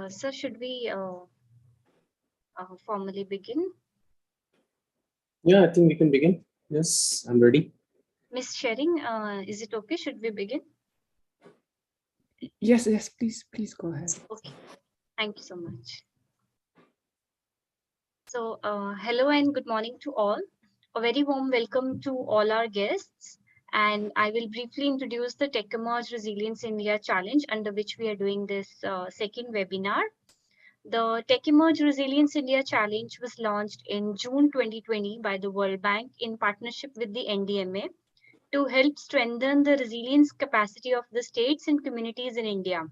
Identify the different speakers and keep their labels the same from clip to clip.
Speaker 1: Sir, should we formally begin?
Speaker 2: Yeah, I think we can begin. Yes, I'm ready.
Speaker 1: Miss Sharing, is it okay? Should we begin?
Speaker 3: Yes, please go ahead.
Speaker 1: Okay, thank you so much. So, hello and good morning to all. A very warm welcome to all our guests. And I will briefly introduce the Tech Emerge Resilience India Challenge under which we are doing this second webinar. The Tech Emerge Resilience India Challenge was launched in June 2020 by the World Bank in partnership with the NDMA to help strengthen the resilience capacity of the states and communities in India.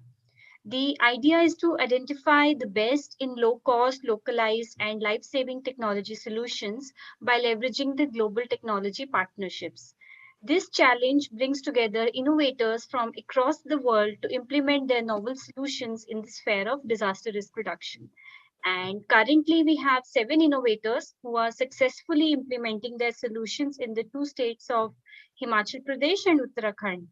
Speaker 1: The idea is to identify the best in low cost, localized, and life saving technology solutions by leveraging the global technology partnerships. This challenge brings together innovators from across the world to implement their novel solutions in the sphere of disaster risk reduction. And currently, we have 7 innovators who are successfully implementing their solutions in the 2 states of Himachal Pradesh and Uttarakhand.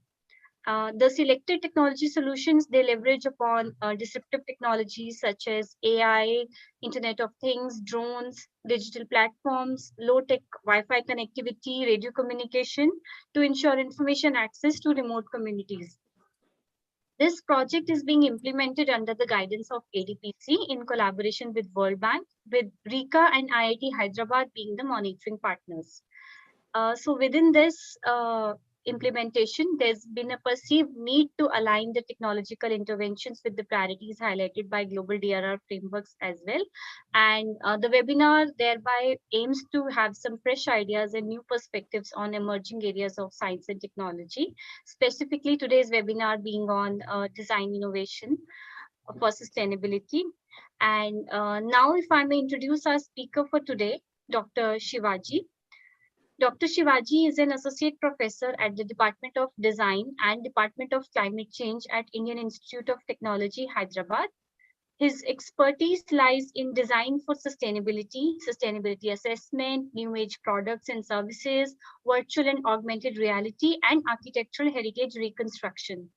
Speaker 1: The selected technology solutions they leverage upon disruptive technologies such as AI, Internet of Things, drones, digital platforms, low-tech Wi-Fi connectivity, radio communication to ensure information access to remote communities. This project is being implemented under the guidance of ADPC in collaboration with World Bank, with RICA and IIT Hyderabad being the monitoring partners. So within this implementation, there's been a perceived need to align the technological interventions with the priorities highlighted by global DRR frameworks as well. And the webinar thereby aims to have some fresh ideas and new perspectives on emerging areas of science and technology. Specifically, today's webinar being on design innovation for sustainability. And now, if I may introduce our speaker for today, Dr. Shivaji. Dr. Shivaji is an associate professor at the Department of Design and Department of Climate Change at Indian Institute of Technology, Hyderabad. His expertise lies in design for sustainability, sustainability assessment, new age products and services, virtual and augmented reality, and architectural heritage reconstruction.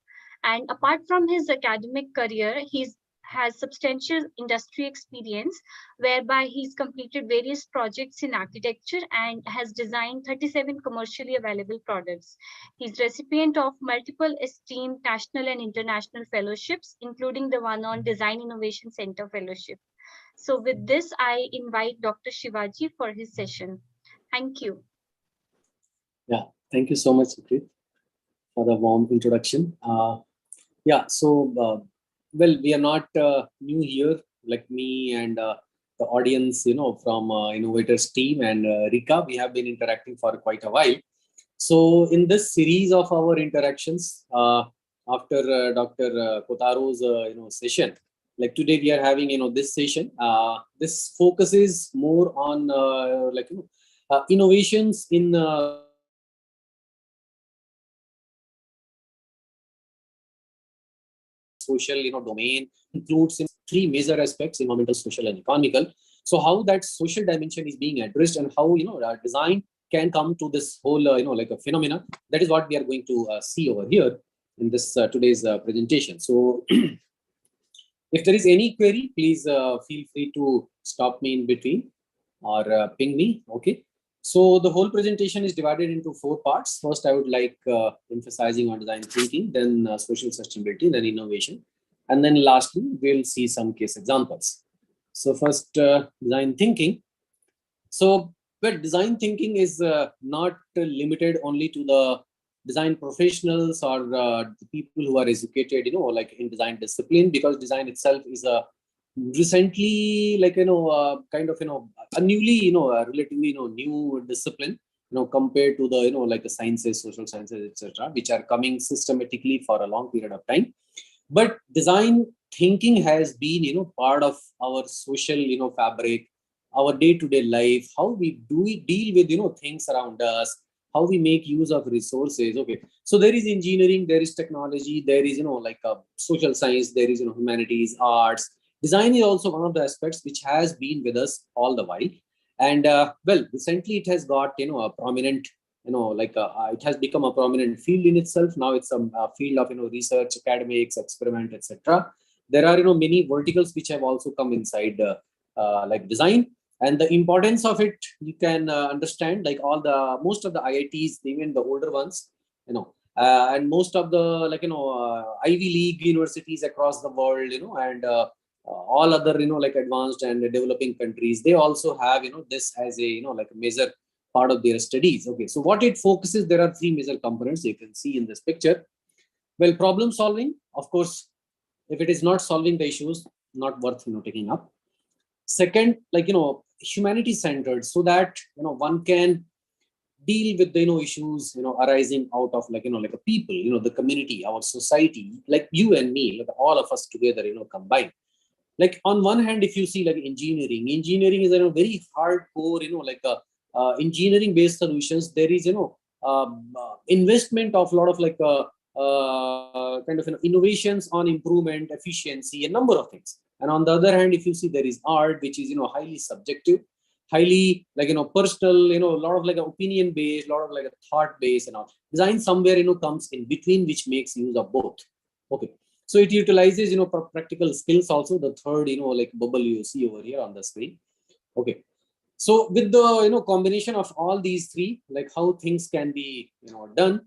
Speaker 1: And apart from his academic career, he's has substantial industry experience whereby he's completed various projects in architecture and has designed 37 commercially available products. He's recipient of multiple esteemed national and international fellowships, including the one on Design Innovation Center Fellowship. So with this, I invite Dr. Shivaji for his session. Thank you.
Speaker 2: Yeah, thank you so much, Sukrit, for the warm introduction. Well, we are not new here, like me and the audience, from Innovators team and Rika. We have been interacting for quite a while. So in this series of our interactions, after Dr. Kotaro's session, like today we are having this session. This focuses more on innovations in social domain, includes in 3 major aspects: environmental, social, and economical. So how that social dimension is being addressed and how design can come to this whole like a phenomena, that is what we are going to see over here in this today's presentation. So if there is any query, please feel free to stop me in between or ping me. Okay, so the whole presentation is divided into 4 parts. First, I would like emphasizing on design thinking, then social sustainability, then innovation, and then lastly, we'll see some case examples. So first, design thinking. So, well, design thinking is not limited only to the design professionals or the people who are educated, like in design discipline, because design itself is a recently, like kind of a newly relatively new discipline, compared to the like the sciences, social sciences, etc., which are coming systematically for a long period of time. But design thinking has been part of our social fabric, our day-to-day life, how we deal with things around us, how we make use of resources. Okay, so there is engineering, there is technology, there is like a social science, there is humanities, arts. Design is also one of the aspects which has been with us all the while. And well, recently it has got a prominent it has become a prominent field in itself. Now it's a field of research, academics, experiment, etc. there are many verticals which have also come inside like design, and the importance of it you can understand, like most of the IITs, even the older ones, and most of the Ivy League universities across the world, and all other like advanced and developing countries, they also have this as a like a major part of their studies. Okay, so what it focuses, there are three major components you can see in this picture. Well, problem solving, of course, if it is not solving the issues, not worth taking up. Second, like humanity centered, so that one can deal with the issues arising out of like like a people, the community, our society, like you and me, like all of us together combined. Like on one hand, if you see like engineering is very hardcore, like engineering based solutions. There is investment of a lot of like kind of innovations on improvement, efficiency, a number of things. And on the other hand, if you see, there is art, which is highly subjective, highly like personal, a lot of like opinion based, a lot of like a thought based, and all. Design somewhere comes in between, which makes use of both. Okay, so it utilizes practical skills also, the third like bubble you see over here on the screen. Okay, so with the combination of all these three, like how things can be done.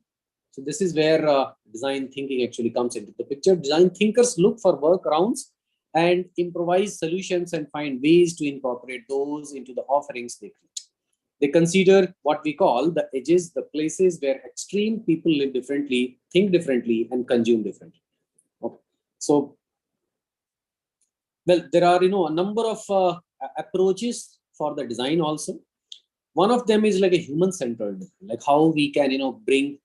Speaker 2: So this is where design thinking actually comes into the picture. Design thinkers look for workarounds and improvise solutions and find ways to incorporate those into the offerings they create. They consider what we call the edges, the places where extreme people live differently, think differently, and consume differently. Okay. So, well, there are a number of approaches for the design also. One of them is like a human-centered, like how we can bring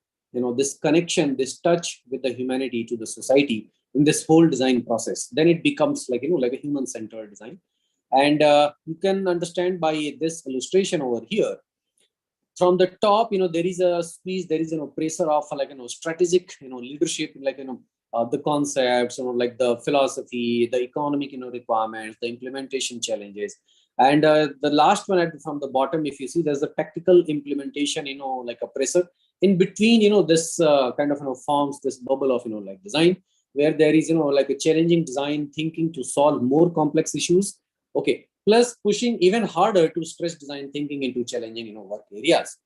Speaker 2: this connection, this touch with the humanity to the society in this whole design process. Then it becomes like like a human-centered design. And you can understand by this illustration over here. From the top, there is a squeeze, there is pressure of like strategic leadership, like the concepts, like the philosophy, the economic requirements, the implementation challenges. And the last one from the bottom, if you see, there's a tactical implementation, like a pressure in between, this kind of forms this bubble of like design, where there is like a challenging design thinking to solve more complex issues. Okay, plus pushing even harder to stretch design thinking into challenging work areas.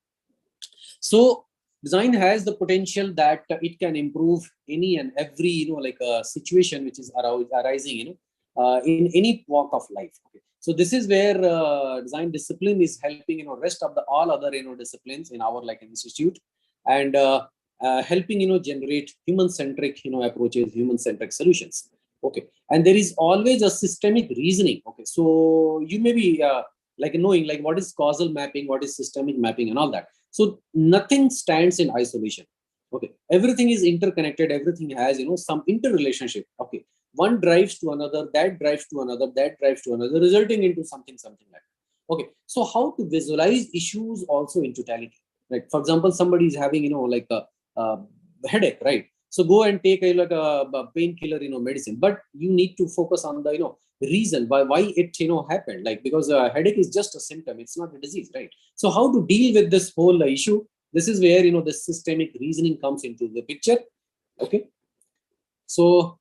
Speaker 2: So design has the potential that it can improve any and every like a situation which is arising in any walk of life. Okay. So this is where design discipline is helping rest of the all other disciplines in our like institute, and helping generate human centric approaches, human centric solutions. Okay, and there is always a systemic reasoning. Okay, so you may be like knowing like what is causal mapping, what is systemic mapping, and all that. So nothing stands in isolation. Okay, everything is interconnected, everything has some interrelationship. Okay, one drives to another, that drives to another, that drives to another, resulting into something like that. Okay, so how to visualize issues also in totality, right? For example, somebody is having like a headache, right? So go and take a like a painkiller medicine, but you need to focus on the reason why it happened, like because headache is just a symptom, it's not a disease, right? So how to deal with this whole issue, this is where the systemic reasoning comes into the picture. Okay, so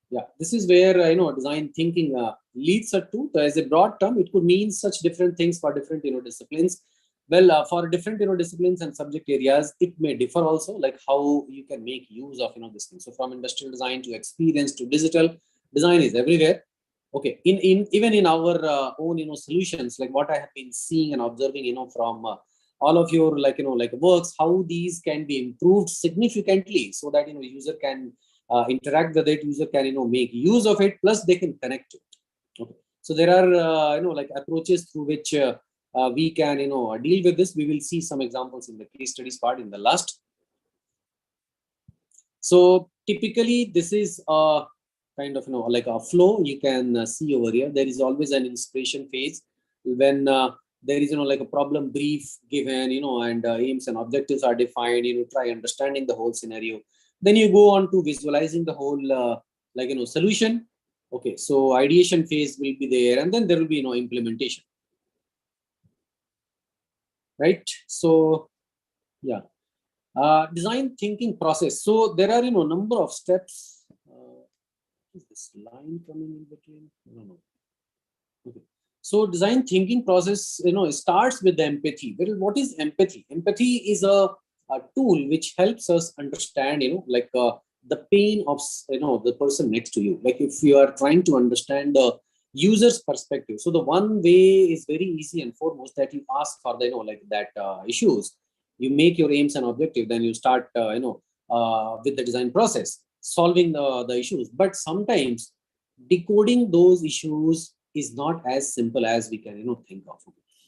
Speaker 2: yeah, this is where design thinking leads us to. As a broad term, it could mean such different things for different disciplines. Well, for different disciplines and subject areas, it may differ also, like how you can make use of this thing. So from industrial design to experience to digital, design is everywhere. Okay, in even in our own solutions, like what I have been seeing and observing from all of your like like works, how these can be improved significantly, so that user can interact with it, user can make use of it, plus they can connect to it. Okay, so there are like approaches through which we can deal with this. We will see some examples in the case studies part in the last. So typically this is a kind of like a flow you can see over here. There is always an inspiration phase when there is like a problem brief given, and aims and objectives are defined, try understanding the whole scenario. Then you go on to visualizing the whole like solution. Okay, so ideation phase will be there, and then there will be implementation, right? So yeah, design thinking process. So there are number of steps. Is this line coming in between? I don't know. Okay. So design thinking process, starts with the empathy. Well, what is empathy? Empathy is a tool which helps us understand, the pain of, the person next to you. Like if you are trying to understand the user's perspective. So the one way is very easy and foremost that you ask for the, issues. You make your aims and objective, then you start, with the design process, solving the issues. But sometimes decoding those issues is not as simple as we can think of.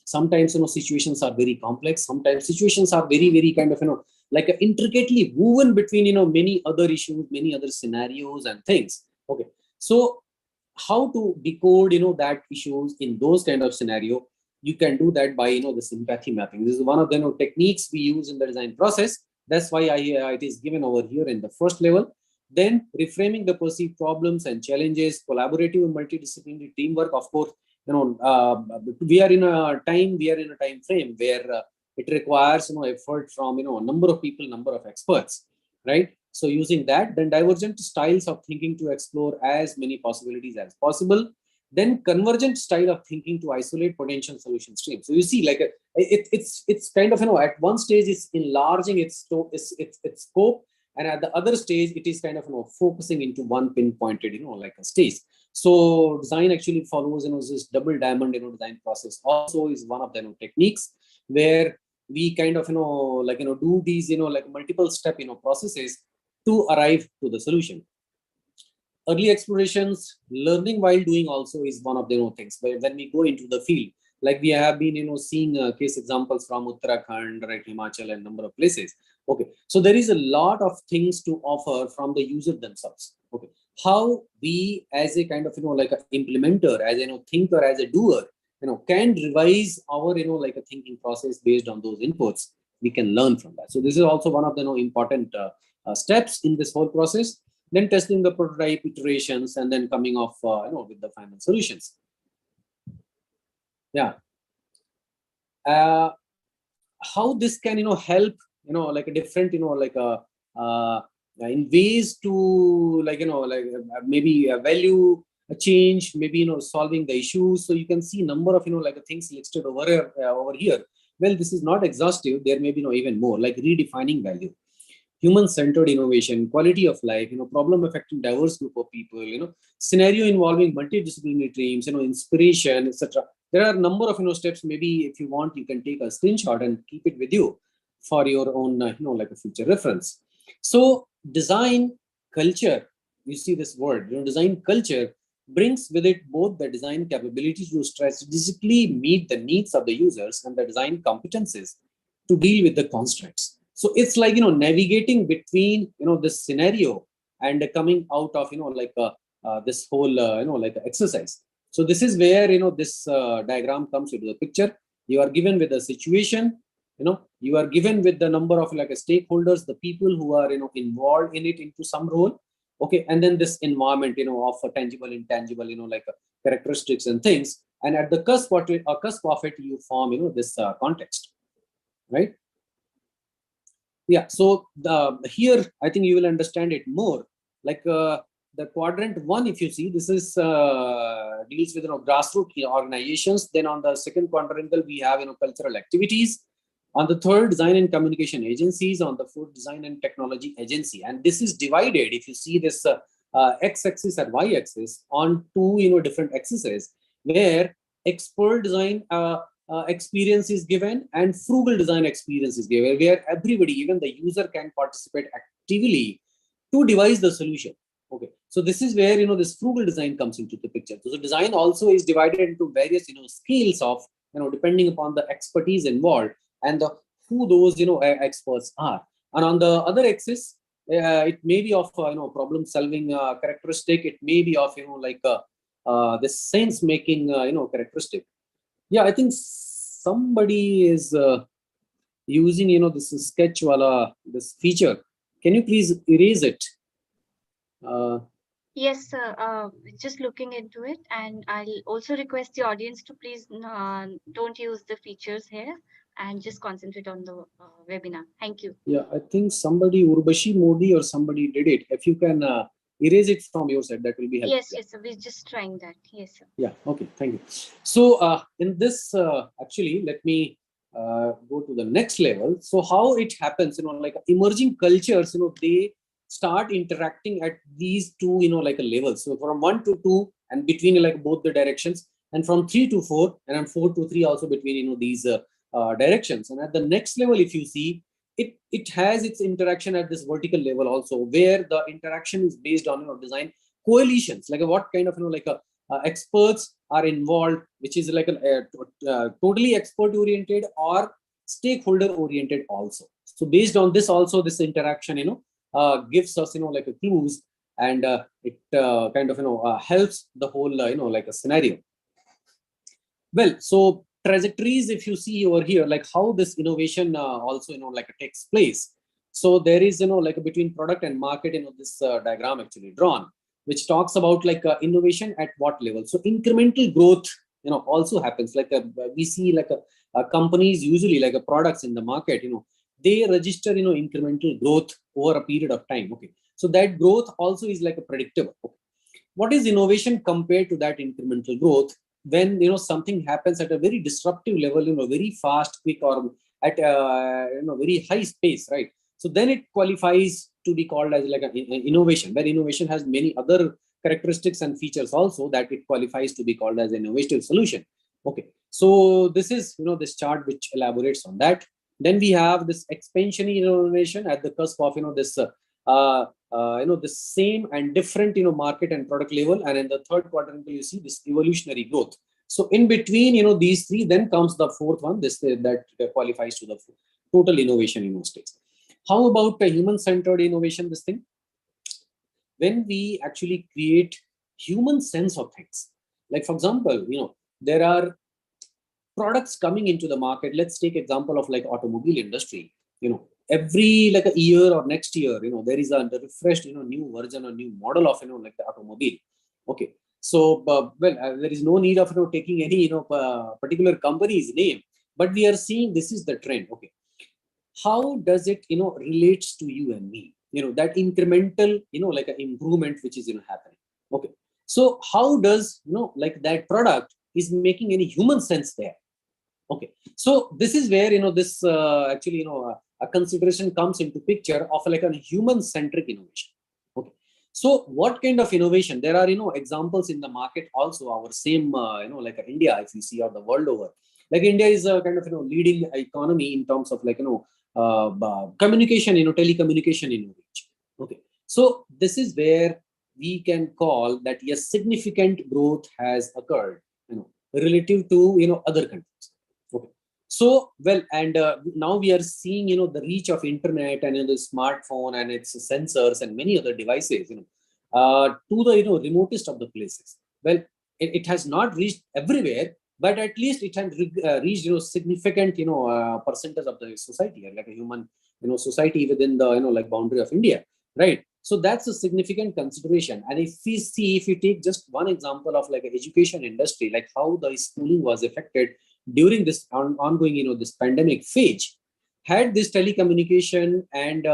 Speaker 2: Sometimes situations are very complex. Sometimes situations are very, very kind of like intricately woven between many other issues, many other scenarios and things. Okay, so how to decode that issues in those kind of scenario? You can do that by the sympathy mapping. This is one of the techniques we use in the design process. That's why it is given over here in the first level. Then reframing the perceived problems and challenges, collaborative and multidisciplinary teamwork. Of course, we are in a time frame where it requires effort from a number of people, number of experts, right? So using that, then divergent styles of thinking to explore as many possibilities as possible. Then convergent style of thinking to isolate potential solution streams. So you see, like it's kind of at one stage it's enlarging its scope, and at the other stage it is kind of focusing into one pinpointed like a stage. So design actually follows this double diamond design process. Also is one of the techniques where we kind of do these like multiple step processes to arrive to the solution. Early explorations, learning while doing also is one of the things. But when we go into the field, like we have been seeing case examples from Uttarakhand, right, Himachal, and number of places. Okay, so there is a lot of things to offer from the user themselves. Okay, how we as a kind of like an implementer, as a thinker, as a doer, can revise our like a thinking process based on those inputs. We can learn from that. So this is also one of the important steps in this whole process. Then testing the prototype iterations and then coming off with the final solutions. Yeah. How this can help like a different like in ways to like maybe a value a change, maybe solving the issues. So you can see number of like things listed over here over here. Well, this is not exhaustive. There may be even more, like redefining value, human-centered innovation, quality of life, problem affecting diverse group of people, scenario involving multidisciplinary teams, inspiration, etc. There are a number of steps. Maybe if you want, you can take a screenshot and keep it with you for your own like a future reference. So design culture, you see this word, design culture brings with it both the design capabilities to strategically meet the needs of the users and the design competencies to deal with the constraints. So it's like navigating between this scenario and coming out of like this whole like exercise. So this is where this diagram comes into the picture. You are given with a situation, you are given with the number of like stakeholders, the people who are involved in it into some role. Okay, and then this environment of a tangible, intangible, like characteristics and things, and at the cusp of it you form this context, right? Yeah, so here I think you will understand it more. Like the quadrant one, if you see, this is deals with grassroots organizations. Then on the second quadrangle we have cultural activities. On the third, design and communication agencies. On the fourth, design and technology agency. And this is divided, if you see this x-axis and y-axis, on two different axes, where expert design experience is given and frugal design experience is given, where everybody, even the user, can participate actively to devise the solution. Okay, so this is where this frugal design comes into the picture. So the design also is divided into various scales of depending upon the expertise involved and who those experts are. And on the other axis, it may be of problem solving characteristic. It may be of like this sense making characteristic. Yeah, I think somebody is using this sketch wala, this feature. Can you please erase it?
Speaker 1: Yes, sir. Just looking into it, and I'll also request the audience to please don't use the features here and just concentrate on the webinar. Thank you.
Speaker 2: Yeah, I think somebody, Urvashi Modi or somebody did it. If you can erase it from your side, that will be helpful.
Speaker 1: Yes, yes, sir. We're just trying that. Yes, sir.
Speaker 2: Yeah, okay, thank you. So in this, actually, let me go to the next level. So how it happens, like emerging cultures, they start interacting at these two, like a levels. So from 1 to 2 and between like both the directions, and from 3 to 4 and then 4 to 3 also between, these directions. And at the next level, if you see, it has its interaction at this vertical level also, where the interaction is based on, design coalitions, like what kind of, like a experts are involved, which is like a totally expert oriented or stakeholder oriented also. So based on this also, this interaction, gives us, like a clues, and it kind of, helps the whole, like a scenario. Well, so trajectories, if you see over here, like how this innovation also, like takes place. So there is, like between product and market, this diagram actually drawn, which talks about like innovation at what level. So incremental growth, also happens. Like we see like a companies usually like a products in the market, they register, incremental growth over a period of time. Okay, so that growth also is like a predictable. Okay. What is innovation compared to that incremental growth? When something happens at a very disruptive level, very fast, quick, or at very high space, right? So then it qualifies to be called as like an innovation, where innovation has many other characteristics and features also that it qualifies to be called as an innovative solution. Okay, so this is this chart which elaborates on that. Then we have this expansion innovation at the cusp of this the same and different market and product level, and in the third quadrant you see this evolutionary growth. So in between these three, then comes the fourth one, this that qualifies to the total innovation states. How about the human-centered innovation? This thing, when we actually create human sense of things, like for example, there are products coming into the market. Let's take example of like automobile industry. Every like a year or next year, there is a refreshed new version or new model of like the automobile. Okay, so there is no need of taking any particular company's name, but we are seeing this is the trend. Okay, how does it relates to you and me, that incremental like an improvement which is happening. Okay, so how does like that product is making any human sense there? Okay, so this is where this actually a consideration comes into picture of like a human-centric innovation. Okay, so what kind of innovation? There are examples in the market also. Our same like India, if you see, or the world over, like India is a kind of leading economy in terms of like communication, telecommunication innovation. Okay, so this is where we can call that yes, significant growth has occurred relative to other countries. Okay. So, well, and now we are seeing, the reach of internet and the smartphone and its sensors and many other devices, to the, remotest of the places. Well, it has not reached everywhere, but at least it has reached, significant, percentage of the society, like a human, society within the, like boundary of India, right? So that's a significant consideration. And if we see, if you take just one example of like an education industry, like how the schooling was affected during this ongoing, this pandemic phase, had this telecommunication and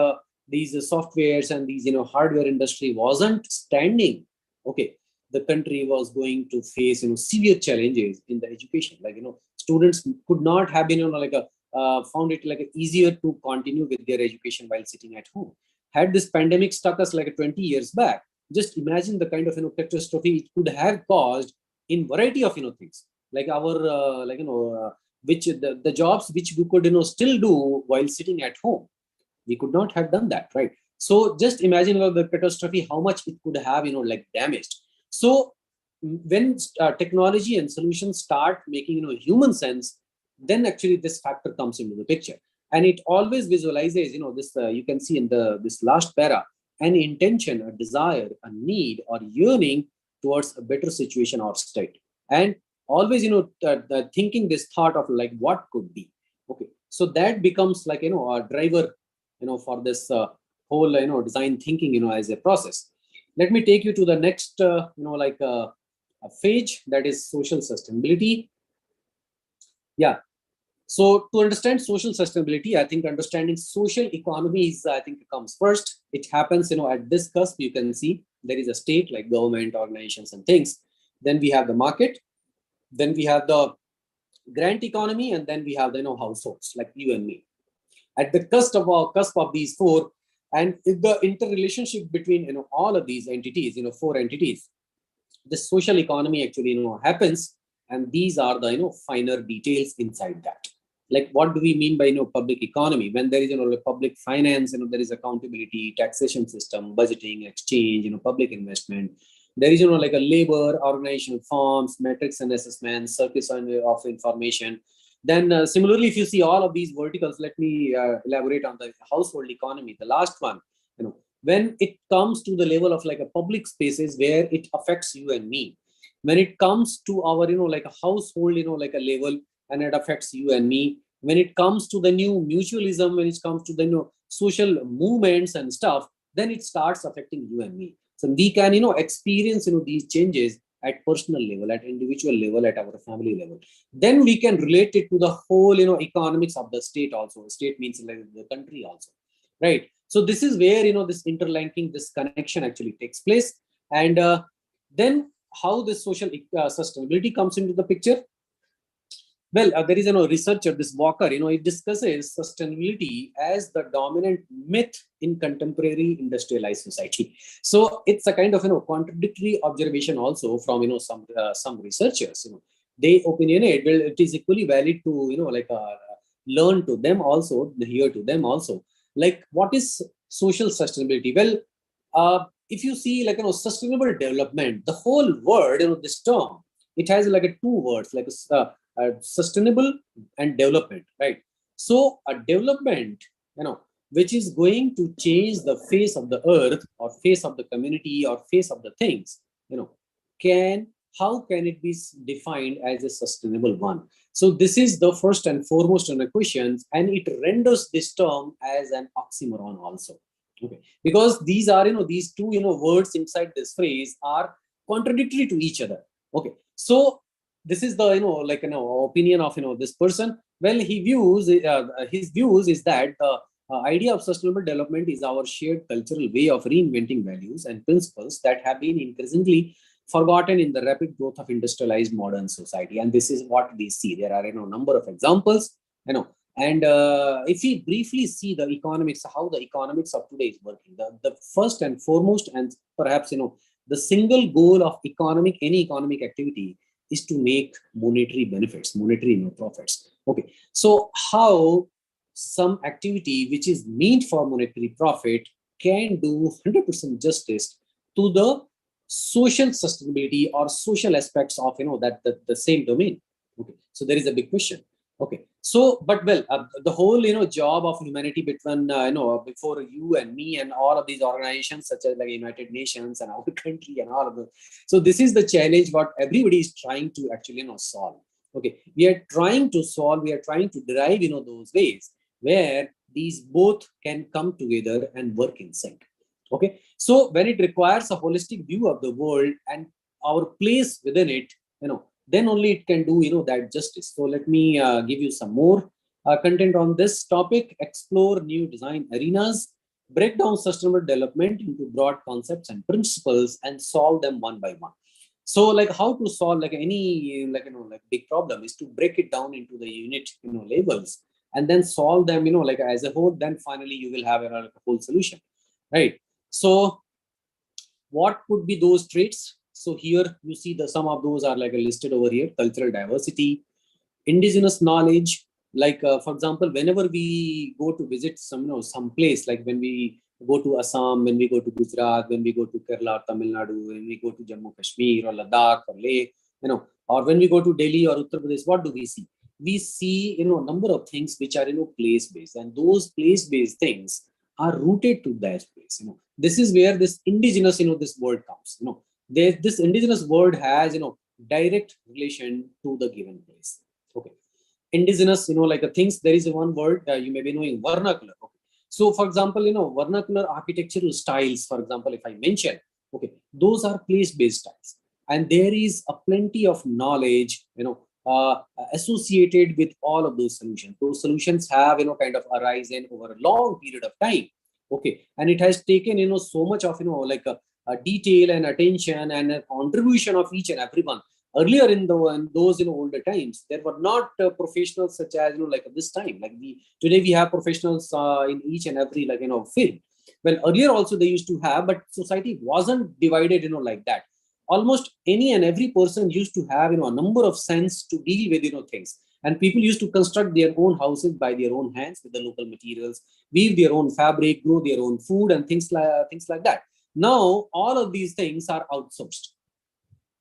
Speaker 2: these softwares and these, hardware industry wasn't standing, okay, the country was going to face, severe challenges in the education. Like, students could not have been, like found it like easier to continue with their education while sitting at home. Had this pandemic stuck us like 20 years back, just imagine the kind of, catastrophe it could have caused in variety of, things. Like our which the jobs which we could still do while sitting at home, we could not have done that, right? So just imagine the catastrophe, how much it could have like damaged. So when technology and solutions start making human sense, then actually this factor comes into the picture, and it always visualizes this you can see in this last para, an intention, a desire, a need or yearning towards a better situation or state, and always thinking this thought of like what could be. Okay, so that becomes like a driver for this whole design thinking as a process. Let me take you to the next like a phase, that is social sustainability. Yeah, so to understand social sustainability, I think understanding social economy is, I think, comes first. It happens at this cusp. You can see there is a state like government, organizations and things. Then we have the market. Then we have the grant economy, and then we have the households like you and me. At the cusp of these four, and if the interrelationship between all of these entities, four entities, the social economy actually happens, and these are the finer details inside that. Like what do we mean by public economy? When there is public finance, there is accountability, taxation system, budgeting, exchange, public investment. There is like a labor, organizational forms, metrics and assessments, circuits of information. Then similarly, if you see all of these verticals, let me elaborate on the household economy, the last one. When it comes to the level of like a public spaces where it affects you and me, when it comes to our like a household like a level, and it affects you and me, when it comes to the new mutualism, when it comes to the social movements and stuff, then it starts affecting you and me. So we can experience these changes at personal level, at individual level, at our family level. Then we can relate it to the whole economics of the state also. State means like the country also, right? So this is where this interlinking, this connection actually takes place. And then how this social sustainability comes into the picture. Well, there is a researcher, this Walker, it discusses sustainability as the dominant myth in contemporary industrialized society. So it's a kind of contradictory observation also from some researchers. They opinionate, well, it is equally valid to like learn to them also, hear to them also. Like what is social sustainability? Well, if you see like sustainable development, the whole word this term, it has like two words like sustainable and development, right? So a development which is going to change the face of the earth or face of the community or face of the things, how can it be defined as a sustainable one? So this is the first and foremost in the questions, and it renders this term as an oxymoron also. Okay, because these are these two words inside this phrase are contradictory to each other. Okay, so this is the like opinion of this person. Well, he views his views is that the idea of sustainable development is our shared cultural way of reinventing values and principles that have been increasingly forgotten in the rapid growth of industrialized modern society. And this is what we see. There are number of examples, and if we briefly see the economics, how the economics of today is working, the first and foremost, and perhaps the single goal of any economic activity is to make monetary benefits, monetary profits. Okay, so how some activity which is meant for monetary profit can do 100% justice to the social sustainability or social aspects of the same domain. Okay, so there is a big question. Okay, so but well, the whole job of humanity between before you and me and all of these organizations such as like United Nations and our country and all of them. So this is the challenge what everybody is trying to actually solve. Okay, we are trying to solve, we are trying to derive those ways where these both can come together and work in sync. Okay, so when it requires a holistic view of the world and our place within it, then only it can do that justice. So let me give you some more content on this topic. Explore new design arenas, break down sustainable development into broad concepts and principles, and solve them one by one. So like how to solve like any like big problem is to break it down into the unit labels and then solve them like as a whole. Then finally you will have a whole solution, right? So what could be those traits? So here you see some of those are like listed over here: cultural diversity, indigenous knowledge. Like for example, whenever we go to visit some place, like when we go to Assam, when we go to Gujarat, when we go to Kerala, Tamil Nadu, when we go to Jammu Kashmir or Ladakh or Leh, or when we go to Delhi or Uttar Pradesh, what do we see? We see a number of things which are place based, and those place based things are rooted to that place. This is where this indigenous this word comes. This indigenous word has direct relation to the given place. Okay, indigenous like things, there is one word you may be knowing, vernacular. Okay, so for example vernacular architectural styles, for example, if I mention, okay, those are place based styles, and there is a plenty of knowledge associated with all of those solutions. Those solutions have kind of arisen over a long period of time. Okay, and it has taken so much of like detail and attention and a contribution of each and everyone. Earlier in those older times, there were not professionals such as like this time. Like today we have professionals in each and every field. Well, earlier also they used to have, but society wasn't divided like that. Almost any and every person used to have a number of sense to deal with things, and people used to construct their own houses by their own hands with the local materials, weave their own fabric, grow their own food, and things like that. Now all of these things are outsourced,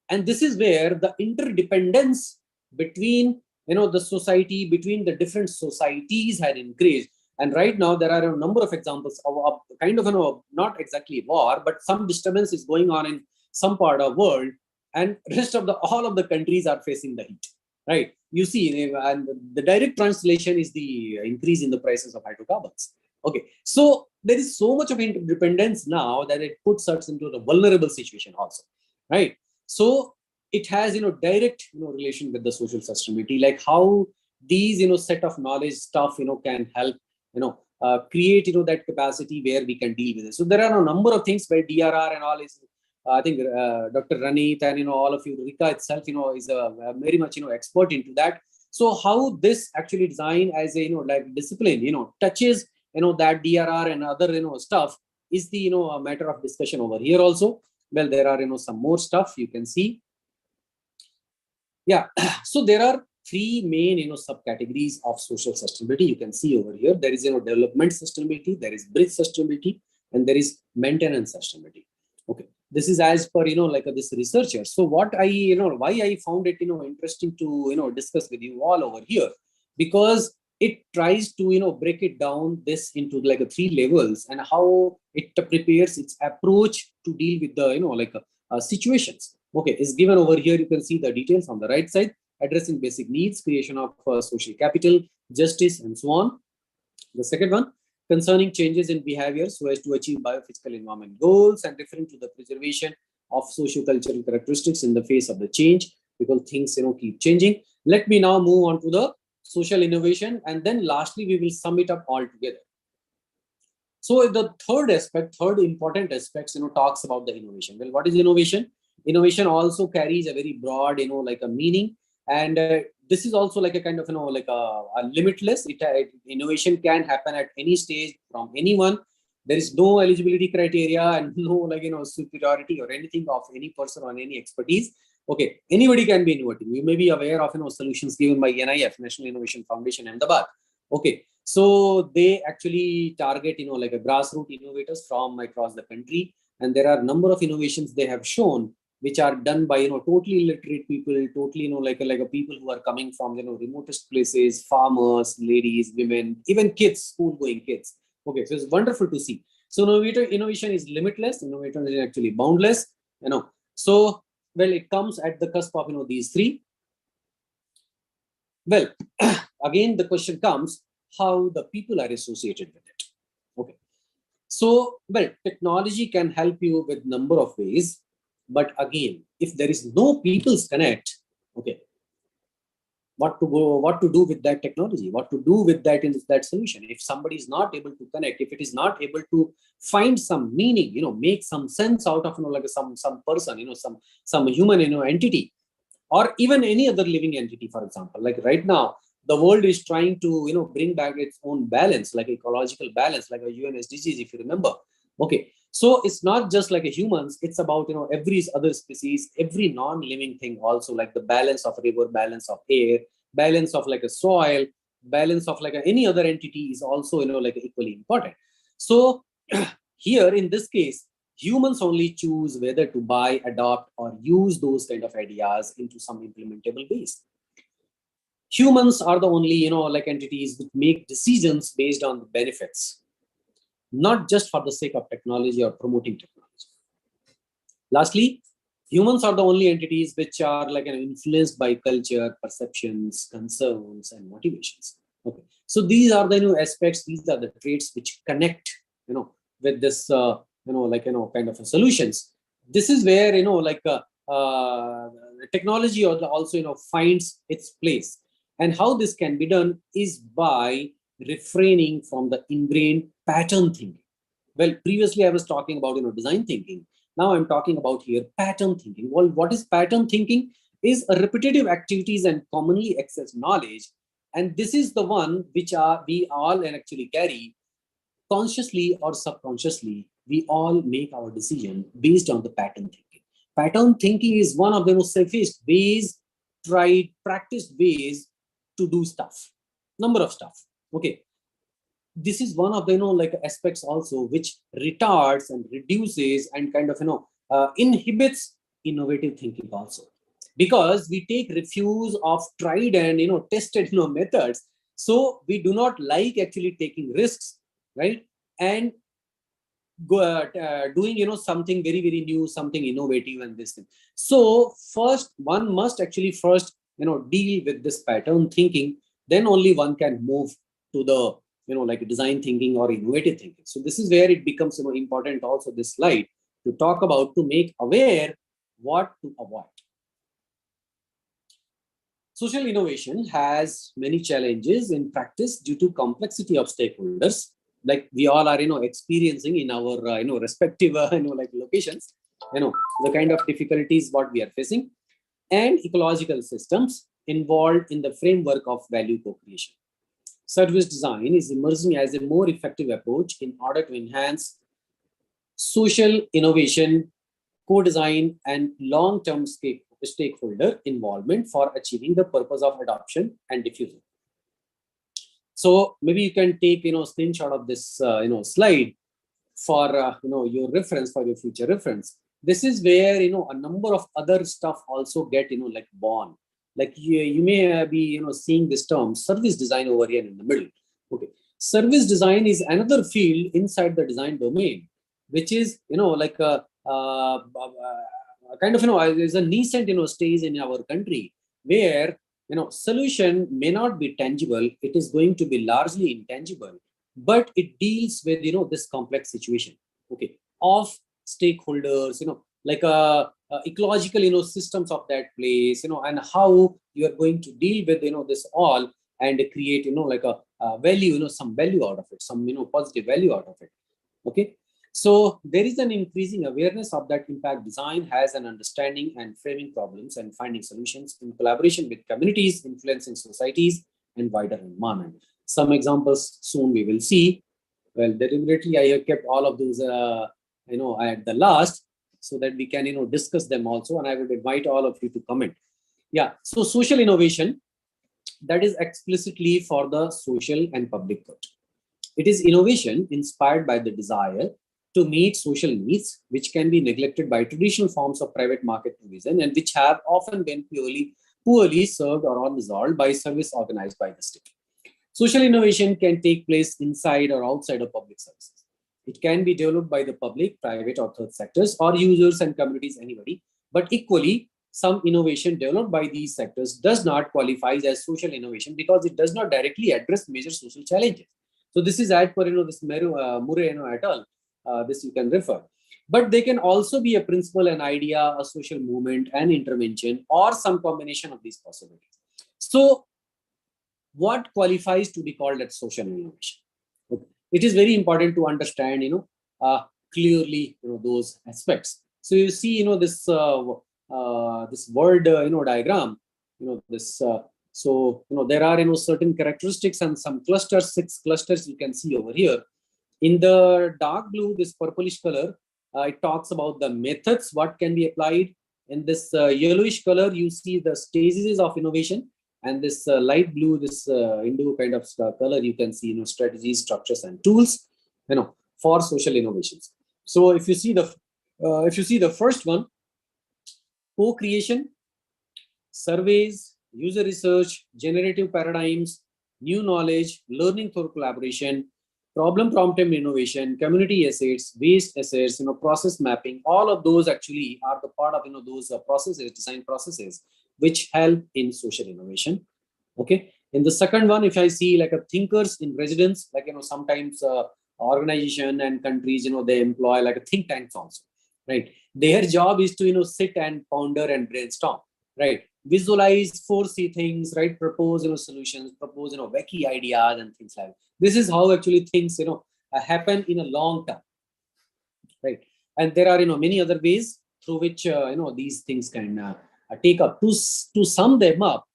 Speaker 2: and this is where the interdependence between the society, between the different societies had increased. And right now there are a number of examples of kind of not exactly war, but some disturbance is going on in some part of the world, and rest of all of the countries are facing the heat, right? You see, and the direct translation is the increase in the prices of hydrocarbons. Okay, so there is so much of interdependence now that it puts us into the vulnerable situation also, right? So it has direct relation with the social sustainability, like how these set of knowledge stuff can help create that capacity where we can deal with it. So there are a number of things where DRR and all is I think Dr. Ranit and all of you, Rika itself is very much expert into that. So how this actually design as a like discipline touches that DRR and other stuff is the a matter of discussion over here also. Well, there are some more stuff you can see. Yeah, so there are three main subcategories of social sustainability you can see over here. There is development sustainability, there is bridge sustainability, and there is maintenance sustainability. Okay, this is as per like this researcher. So what I why I found it interesting to discuss with you all over here, because it tries to break it down this into like a three levels, and how it prepares its approach to deal with the situations. Okay, is given over here. You can see the details on the right side: addressing basic needs, creation of social capital, justice, and so on. The second one, concerning changes in behavior so as to achieve biophysical environment goals, and referring to the preservation of socio-cultural characteristics in the face of the change, because things keep changing. Let me now move on to the social innovation, and then lastly we will sum it up all together. So the third important aspect talks about the innovation. Well, what is innovation? Innovation also carries a very broad like a meaning, and this is also like a kind of like a limitless. Innovation can happen at any stage from anyone. There is no eligibility criteria and no like superiority or anything of any person or any expertise. Okay, anybody can be innovating. You may be aware of solutions given by NIF, National Innovation Foundation, Ahmedabad. Okay, so they actually target like a grassroots innovators from across the country, and there are a number of innovations they have shown which are done by totally illiterate people, totally like a people who are coming from remotest places, farmers, ladies, women, even kids, school going kids. Okay, so it's wonderful to see. So innovation is limitless, innovation is actually boundless. So well, it comes at the cusp of these three. Well, again the question comes how the people are associated with it. Okay, so well, technology can help you with number of ways. But again, if there is no people's connect, okay, what to do with that technology, what to do with that in that solution? If somebody is not able to connect, if it is not able to find some meaning, make some sense out of like some person, some human entity, or even any other living entity, for example, like right now the world is trying to bring back its own balance, like ecological balance, like a UN SDGs, if you remember. Okay, so it's not just like a humans, it's about every other species, every non-living thing also, like the balance of river, balance of air, balance of like a soil, balance of like any other entity is also like equally important. So here in this case, humans only choose whether to buy, adopt, or use those kind of ideas into some implementable ways. Humans are the only like entities which make decisions based on the benefits, not just for the sake of technology or promoting technology. Lastly, humans are the only entities which are like influenced by culture, perceptions, concerns, and motivations. Okay, so these are the aspects, these are the traits which connect with this kind of solutions. This is where technology also finds its place, and how this can be done is by refraining from the ingrained pattern thinking. Well, previously I was talking about design thinking. Now I'm talking about here pattern thinking. Well, what is pattern thinking? Is a repetitive activities and commonly accessed knowledge. And this is the one which we all and actually carry consciously or subconsciously. We all make our decision based on the pattern thinking. Pattern thinking is one of the most safest ways, tried, practiced ways to do stuff, number of stuff. Okay. This is one of the, like aspects also which retards and reduces and kind of, inhibits innovative thinking also. Because we take refuge of tried and, tested, methods. So we do not like actually taking risks, right? And doing something very very new, something innovative and this thing. So first one must actually first deal with this pattern thinking, then only one can move to the like design thinking or innovative thinking. So this is where it becomes important also, this slide, to talk about, to make aware what to avoid. Social innovation has many challenges in practice due to complexity of stakeholders, like we all are experiencing in our respective like locations, the kind of difficulties what we are facing, and ecological systems involved in the framework of value co-creation. Service design is emerging as a more effective approach in order to enhance social innovation, co-design, and long-term stakeholder involvement for achieving the purpose of adoption and diffusion. So maybe you can take screenshot of this slide for your reference, for your future reference. This is where a number of other stuff also get like born. Like you may be seeing this term service design over here in the middle. Okay, service design is another field inside the design domain, which is like a kind of is a nascent stage in our country, where solution may not be tangible, it is going to be largely intangible, but it deals with this complex situation, okay, of stakeholders, like ecological systems of that place, and how you are going to deal with this all and create like a value, some value out of it, some positive value out of it. Okay, so there is an increasing awareness of that impact design has an understanding and framing problems and finding solutions in collaboration with communities, influencing societies and wider environment. Some examples soon we will see. Well, deliberately I have kept all of those at the last, so that we can discuss them also, and I would invite all of you to comment. Yeah, so social innovation, that is explicitly for the social and public good. It is innovation inspired by the desire to meet social needs, which can be neglected by traditional forms of private market provision and which have often been poorly served or unresolved by service organized by the state. Social innovation can take place inside or outside of public services. It can be developed by the public, private, or third sectors, or users and communities, anybody. But equally, some innovation developed by these sectors does not qualify as social innovation because it does not directly address major social challenges. So this is as per this Murray et al. This you can refer. But they can also be a principle, an idea, a social movement, an intervention, or some combination of these possibilities. So what qualifies to be called as social innovation? Okay. It is very important to understand, clearly, those aspects. So you see, this this word, diagram, this. So there are certain characteristics and some clusters, 6 clusters you can see over here. In the dark blue, this purplish color, it talks about the methods what can be applied. In this yellowish color, you see the stages of innovation. And this light blue, this indigo kind of color, you can see strategies, structures, and tools, for social innovations. So if you see the first one, co-creation, surveys, user research, generative paradigms, new knowledge, learning through collaboration, problem prompted innovation, community assets, waste assets, process mapping, all of those actually are the part of those processes, design processes, which help in social innovation. Okay. In the second one, if I see like a thinkers in residence, like sometimes organization and countries, they employ like a think tanks also, right? Their job is to sit and ponder and brainstorm, right? Visualize, foresee things, right? Propose solutions, propose wacky ideas and things like that. This is how actually things happen in a long term, right? And there are, many other ways through which, these things can take up. To sum them up,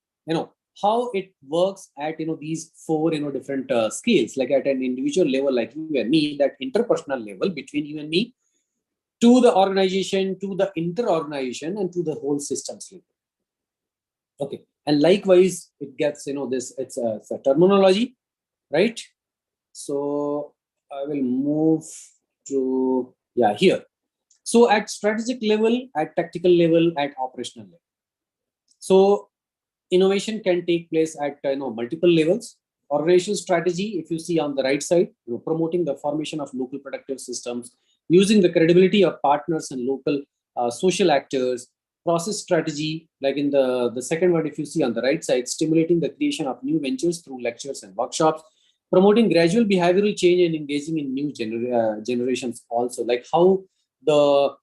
Speaker 2: how it works at, these four, different scales, like at an individual level, like you and me, that interpersonal level between you and me, to the organization, to the inter-organization, and to the whole systems level. Okay, and likewise, it gets, it's a terminology, right? So I will move to, here. So at strategic level, at tactical level, at operational level. So innovation can take place at, multiple levels. Organizational strategy, if you see on the right side, promoting the formation of local productive systems, using the credibility of partners and local social actors. Process strategy, like in the second one, if you see on the right side, stimulating the creation of new ventures through lectures and workshops, promoting gradual behavioral change and engaging in new generations also, like how the,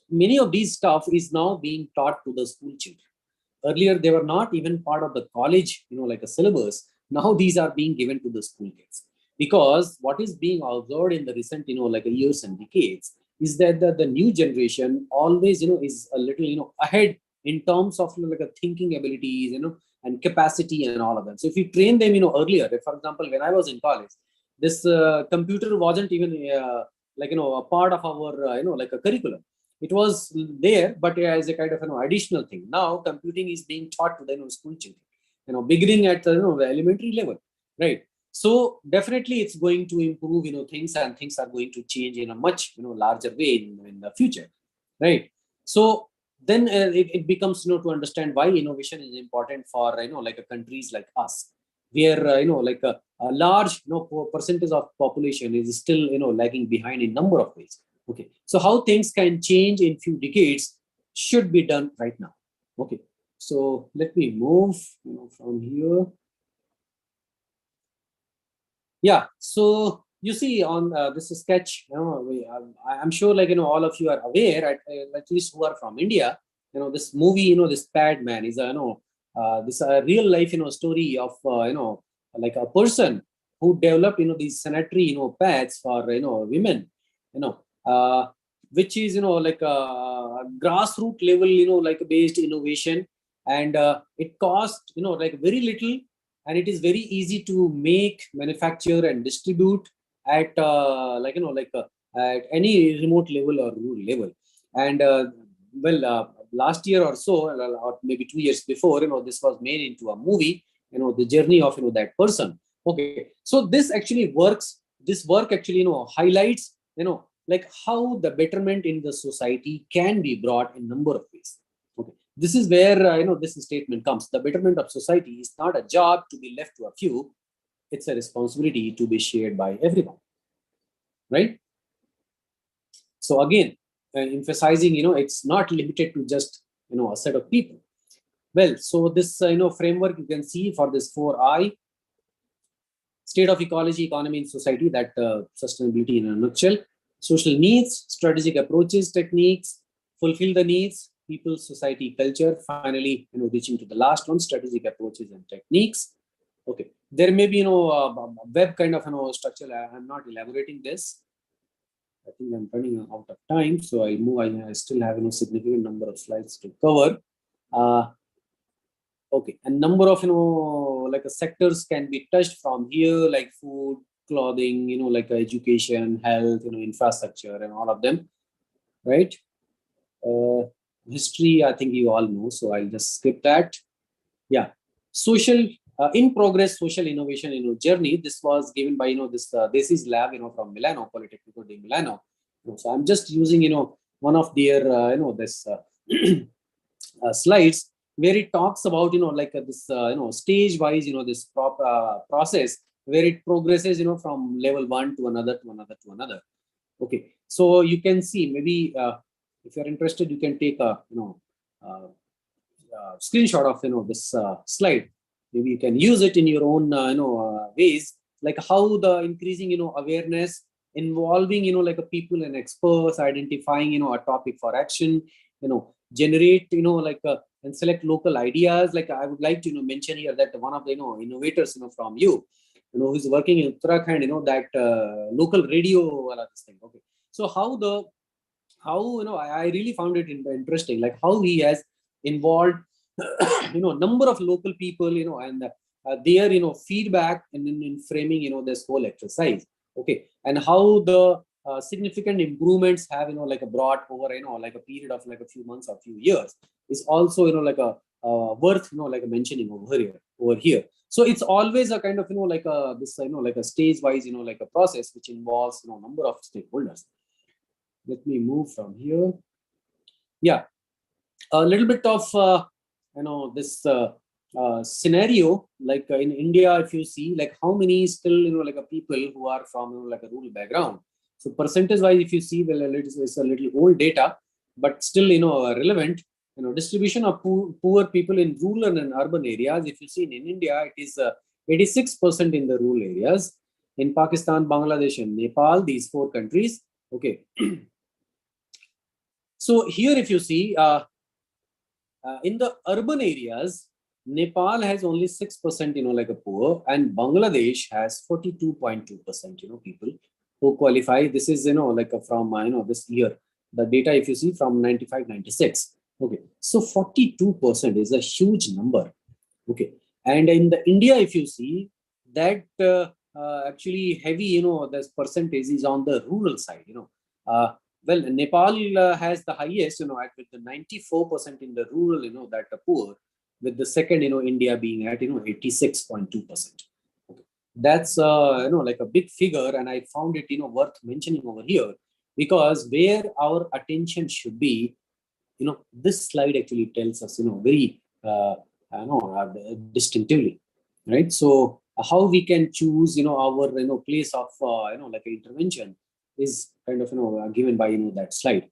Speaker 2: many of these stuff is now being taught to the school children. Earlier, they were not even part of the college, like a syllabus. Now these are being given to the school kids, because what is being observed in the recent, years and decades is that the new generation always, is a little, ahead in terms of, like a thinking abilities, and capacity and all of that. So if you train them, earlier, for example, when I was in college, this computer wasn't even a part of our, like a curriculum. It was there, but as a kind of, additional thing. Now computing is being taught to the, school children, beginning at the, the elementary level, right? So definitely it's going to improve, things, and things are going to change in a much, larger way in the future, right? So then it becomes, to understand why innovation is important for, like a countries like us, where, like a large, percentage of population is still, lagging behind in number of ways. Okay, so how things can change in few decades should be done right now. Okay, so let me move, from here. Yeah, so you see on this sketch, I'm sure, like, all of you are aware, at least who are from India, this movie, this Padman is a, this real life, story of, like a person who developed, these sanitary, pads for, women, which is, like a grassroots level, like based innovation, and it cost, like very little, and it is very easy to make, manufacture, and distribute at at any remote level or rural level. And last year or so, or maybe 2 years before, this was made into a movie, the journey of, that person. Okay, so this actually works. This work actually, highlights, like how the betterment in the society can be brought in number of ways. Okay, this is where, this statement comes. The betterment of society is not a job to be left to a few. It's a responsibility to be shared by everyone, right? So again, emphasizing, it's not limited to just, a set of people. Well, so this, framework you can see for this 4I: state of ecology, economy, and society, that sustainability in a nutshell. Social needs, strategic approaches, techniques, fulfill the needs, people, society, culture. Finally, reaching to the last one: strategic approaches and techniques. Okay, there may be, a web kind of, structure. I'm not elaborating this. I think I'm running out of time, so I move. I still have, significant number of slides to cover. Okay, a number of, like sectors can be touched from here, like food, clothing, like education, health, infrastructure, and all of them, right? History, I think you all know, so I'll just skip that. Yeah, social in progress social innovation, journey. This was given by, this is lab, from Milano, Politecnico di Milano. So I'm just using, one of their, this slides, where it talks about, like this, stage wise, this process, where it progresses, from level one to another, to another, to another. Okay, so you can see, maybe if you're interested, you can take a, screenshot of, this slide. Maybe you can use it in your own, ways, like how the increasing, awareness, involving, like a people and experts, identifying, a topic for action, generate, like and select local ideas. Like I would like to, mention here that one of the, innovators, from you, who's working in Uttarakhand, that local radio, this thing. Okay, So how I really found it interesting, like how he has involved number of local people, and their feedback in framing this whole exercise. Okay, and how the significant improvements have like a brought over like a period of like a few months or few years is also like a worth like mentioning over here. So it's always a kind of like a this like a stage wise like a process which involves number of stakeholders. Let me move from here. Yeah, a little bit of this scenario, like in India, if you see like how many still like a people who are from like a rural background. So percentage wise, if you see, well, it's a little old data, but still relevant. Distribution of poor people in rural and urban areas. If you see in India, it is 86% in the rural areas. In Pakistan, Bangladesh, and Nepal, these four countries. Okay. So here, if you see, in the urban areas, Nepal has only 6%, like a poor, and Bangladesh has 42.2%, people who qualify. This is, like from, this year, the data, if you see from 95-96. Okay. So 42% is a huge number. Okay. And in the India, if you see that actually heavy, this percentage is on the rural side, well, Nepal has the highest, with the 94% in the rural, that are poor, with the second, India being at, 86.2%. Okay. That's, like a big figure. And I found it, worth mentioning over here, because where our attention should be, this slide actually tells us, very, distinctively, right? So how we can choose, our, place of, like intervention is kind of given by that slide.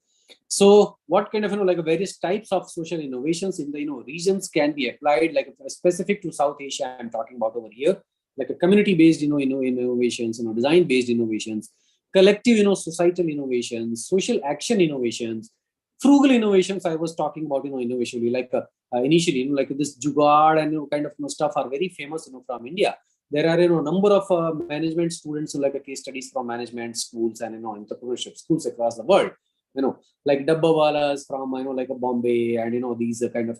Speaker 2: So what kind of like various types of social innovations in the regions can be applied, like specific to South Asia I'm talking about over here, like a community based innovations, design based innovations, collective societal innovations, social action innovations, frugal innovations I was talking about innovationally, like initially like this jugaad and kind of stuff are very famous from India. There are number of management students like a case studies from management schools and entrepreneurship schools across the world, like Dabbawalas from like a Bombay, and these kind of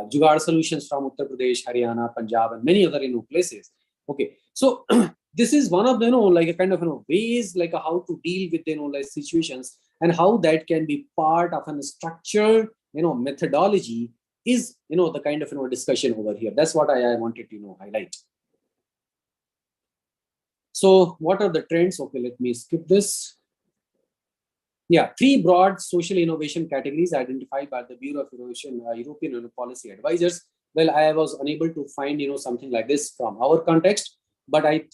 Speaker 2: jugaad solutions from Uttar Pradesh, Haryana, Punjab, and many other places. Okay, so this is one of the like a kind of ways like how to deal with like situations, and how that can be part of a structured methodology is the kind of discussion over here. That's what I wanted to highlight. So what are the trends? Okay, let me skip this. Yeah, three broad social innovation categories identified by the Bureau of Innovation, European Policy Advisors. Well, I was unable to find something like this from our context, but I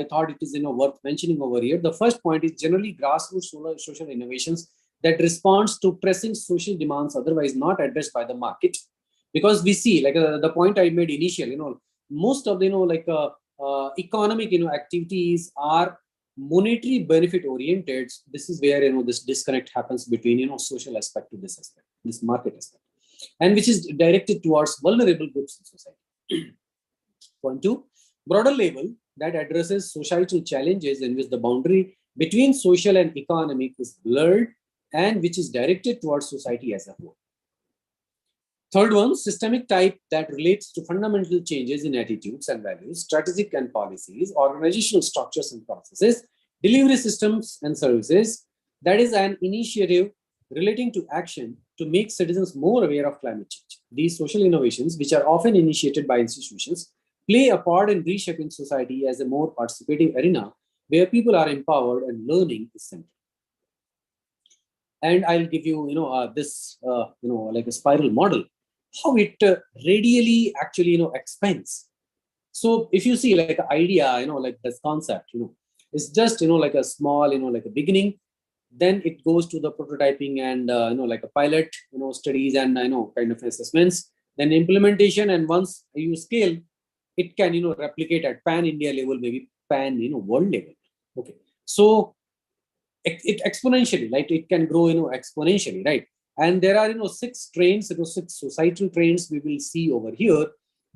Speaker 2: thought it is worth mentioning over here. The first point is generally grassroots social innovations that responds to pressing social demands otherwise not addressed by the market. Because we see like the point I made initially, most of the like economic activities are monetary benefit oriented. This is where this disconnect happens between social aspect to this aspect, this market aspect, and which is directed towards vulnerable groups in society. Point two, broader level that addresses societal challenges in which the boundary between social and economic is blurred and which is directed towards society as a whole. Third one, systemic type that relates to fundamental changes in attitudes and values, strategic and policies, organizational structures and processes, delivery systems and services. That is an initiative relating to action to make citizens more aware of climate change. These social innovations, which are often initiated by institutions, play a part in reshaping society as a more participating arena where people are empowered and learning is central. And I'll give you, this, like a spiral model, how it radially actually, expands. So if you see like an idea, like this concept, it's just, like a small, like a beginning. Then it goes to the prototyping and, like a pilot, studies and, kind of assessments, then implementation. And once you scale, it can, replicate at pan-India level, maybe pan, world level. Okay. So it exponentially, like it can grow, exponentially, right? And there are, 6 trains, 6 societal trains we will see over here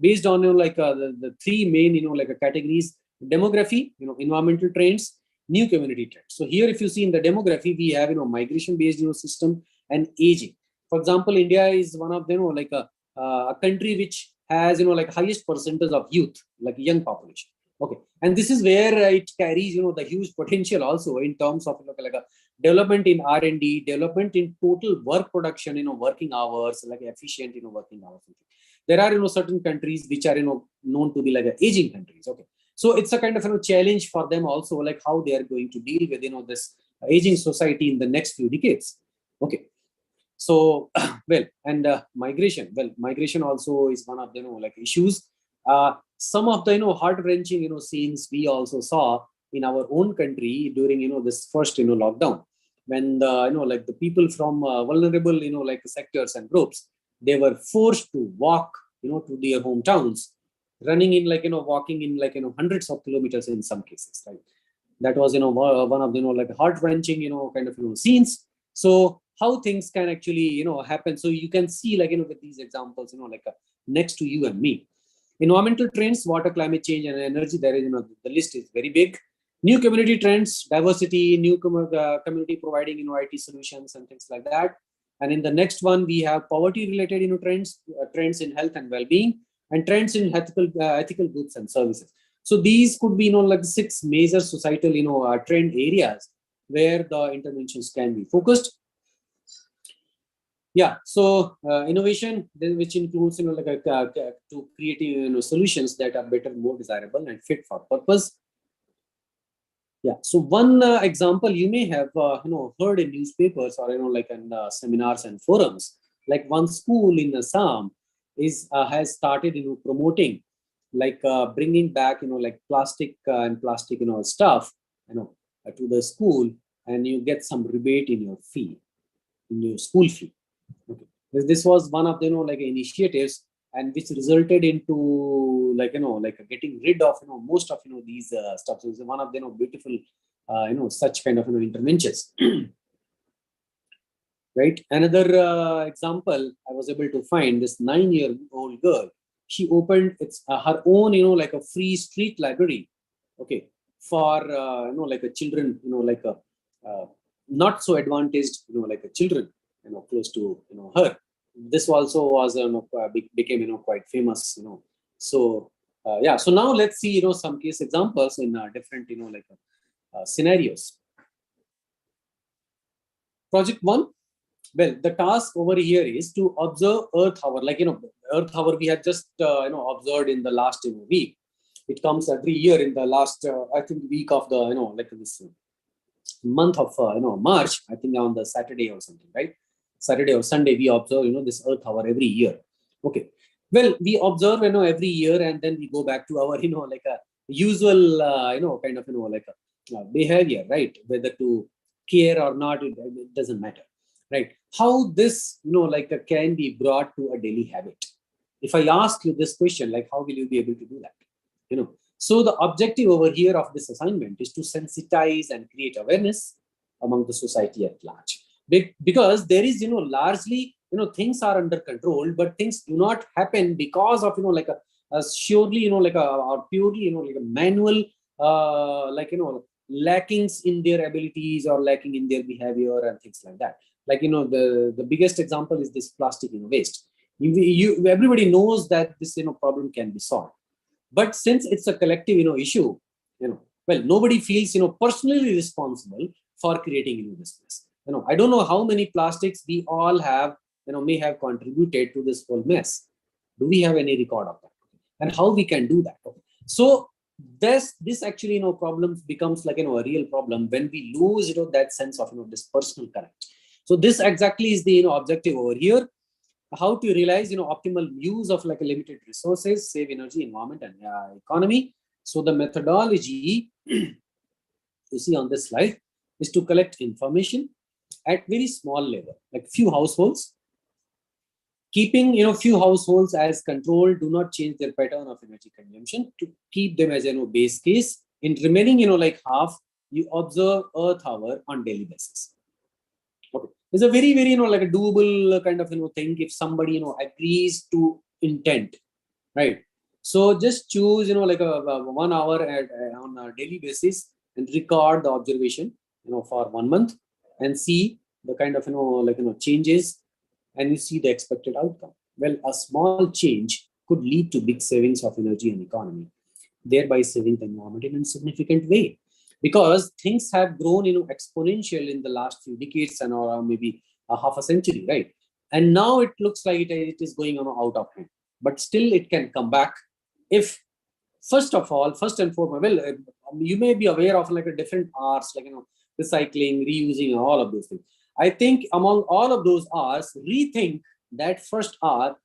Speaker 2: based on, like the 3 main, like categories: demography, environmental trends, new community trends. So here, if you see in the demography, we have, migration-based, system and aging. For example, India is one of them, like a country which has, like highest percentage of youth, like young population. Okay, and this is where it carries, the huge potential also in terms of like a development in R&D, development in total work production, working hours, like efficient, working hours. There are, certain countries which are, known to be like aging countries. Okay, so it's a kind of challenge for them also, like how they are going to deal with, this aging society in the next few decades. Okay. So, well, and migration. Well, migration also is one of the like issues. Some of the heart-wrenching scenes we also saw in our own country during this first lockdown, when the like the people from vulnerable like sectors and groups, they were forced to walk to their hometowns, running in like walking in like hundreds of kilometers in some cases, right? That was one of the like heart-wrenching kind of scenes. So how things can actually happen. So you can see like with these examples like next to you and me. Environmental trends, water, climate change, and energy. There is the list is very big. New community trends, diversity, new community providing IT solutions and things like that. And in the next one, we have poverty related trends, trends in health and well-being, and trends in ethical goods and services. So these could be like 6 major societal trend areas where the interventions can be focused. Yeah, so innovation, which includes like to creating solutions that are better, more desirable, and fit for purpose. Yeah, so one example you may have heard in newspapers or like in seminars and forums, like one school in Assam is has started promoting like bringing back like plastic and plastic stuff to the school, and you get some rebate in your fee, in your school fee. Okay. This was one of the like initiatives, and which resulted into like like getting rid of most of these stuff. So it's one of the beautiful such kind of interventions. Right. Another example I was able to find, this 9-year-old girl. She opened her own like a free street library. Okay, for like a children like a not so advantaged like a children close to her. This also was became quite famous. So yeah, so now let's see some case examples in different like scenarios. Project 1. Well, the task over here is to observe Earth hour. Like Earth hour we have just observed in the last week. It comes every year in the last I think week of the like this month of March. I think on the Saturday or something, right? Saturday or Sunday we observe this Earth hour every year. Okay. Well, we observe every year, and then we go back to our like a usual kind of like a behavior, right? Whether to care or not, it doesn't matter. Right? How this, like can be brought to a daily habit? If I ask you this question, like how will you be able to do that? So the objective over here of this assignment is to sensitize and create awareness among the society at large. Because there is, largely, things are under control, but things do not happen because of, like a surely, like a or purely, like a manual, like lackings in their abilities or lacking in their behavior and things like that. Like the biggest example is this plastic waste. Everybody knows that this problem can be solved, but since it's a collective issue, well, nobody feels personally responsible for creating this mess. I don't know how many plastics we all have may have contributed to this whole mess. Do we have any record of that? And how we can do that? So this actually problems becomes like a real problem when we lose that sense of this personal connect. So this exactly is the objective over here. How to realize optimal use of like a limited resources, save energy, environment, and economy. So the methodology you see on this slide is to collect information at very small level, like few households. Keeping few households as controlled, do not change their pattern of energy consumption, to keep them as base case. In remaining like half, you observe Earth hour on daily basis. Okay, it's a very like a doable kind of thing if somebody agrees to intent, right? So just choose like a 1 hour on a daily basis, and record the observation, for 1 month and see the kind of, changes, and you see the expected outcome. Well, a small change could lead to big savings of energy and economy, thereby saving the environment in a significant way. Because things have grown, exponential in the last few decades and or maybe a half a century, right? And now it looks like it is going on out of hand. But still, it can come back if, first and foremost, well, you may be aware of like a different R's, like recycling, reusing, all of those things. I think among all of those R's, rethink, that first R,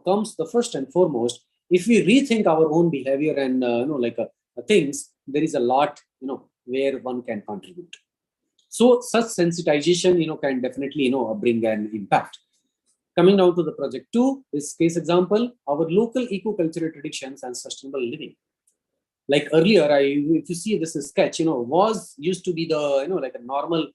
Speaker 2: comes the first and foremost. If we rethink our own behavior and things, there is a lot where one can contribute. So such sensitization can definitely bring an impact. Coming now to the project 2, this case example, our local eco-cultural traditions and sustainable living. Like earlier, if you see this sketch, was used to be the like a normal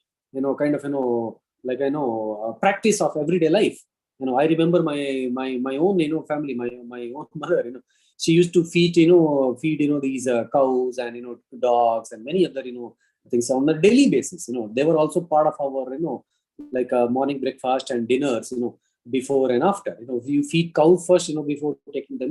Speaker 2: practice of everyday life. I remember my own family, my own mother, she used to feed these cows and dogs and many other things on a daily basis. They were also part of our morning breakfast and dinners, before and after. You feed cow first, before taking the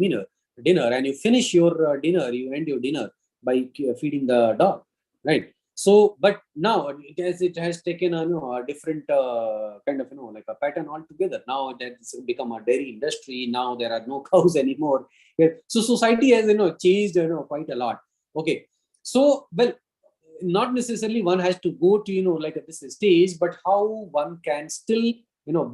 Speaker 2: dinner, and you finish your dinner, you end your dinner by feeding the dog, right? So, but now it has taken a different kind of like a pattern altogether. Now that's become a dairy industry. Now there are no cows anymore. Yeah. So society has changed quite a lot. Okay, so well, not necessarily one has to go to like at this stage, but how one can still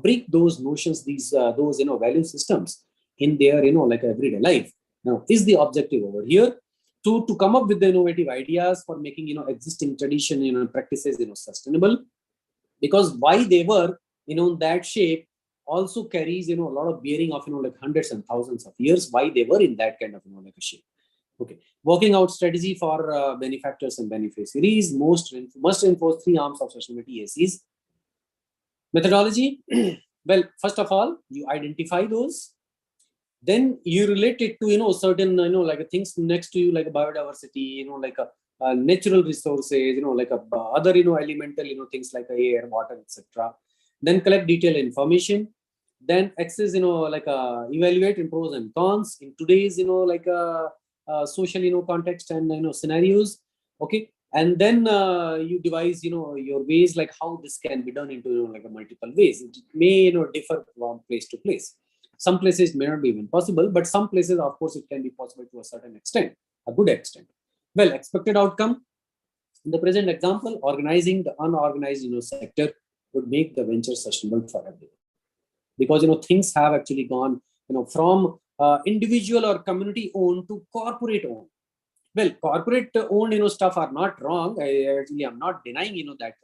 Speaker 2: break those notions, these those value systems in their like everyday life. Now is the objective over here to come up with the innovative ideas for making existing tradition practices sustainable, because why they were that shape also carries a lot of bearing of like hundreds and thousands of years why they were in that kind of like a shape. Okay, working out strategy for benefactors and beneficiaries must enforce 3 arms of sustainability ACs. Methodology, well, first of all, you identify those, then you relate it to certain like things next to you, like biodiversity, like natural resources, like other elemental things like air, water, etc. Then collect detailed information, then access evaluate in pros and cons in today's social context and scenarios. Okay, and then you devise your ways, like how this can be done into like a multiple ways. It may differ from place to place. Some places may not be even possible, but some places, of course, it can be possible to a certain extent, a good extent. Well, expected outcome. In the present example, organizing the unorganized sector would make the venture sustainable for everyone. Because things have actually gone from individual or community owned to corporate owned. Well, corporate owned stuff are not wrong. I'm not denying that.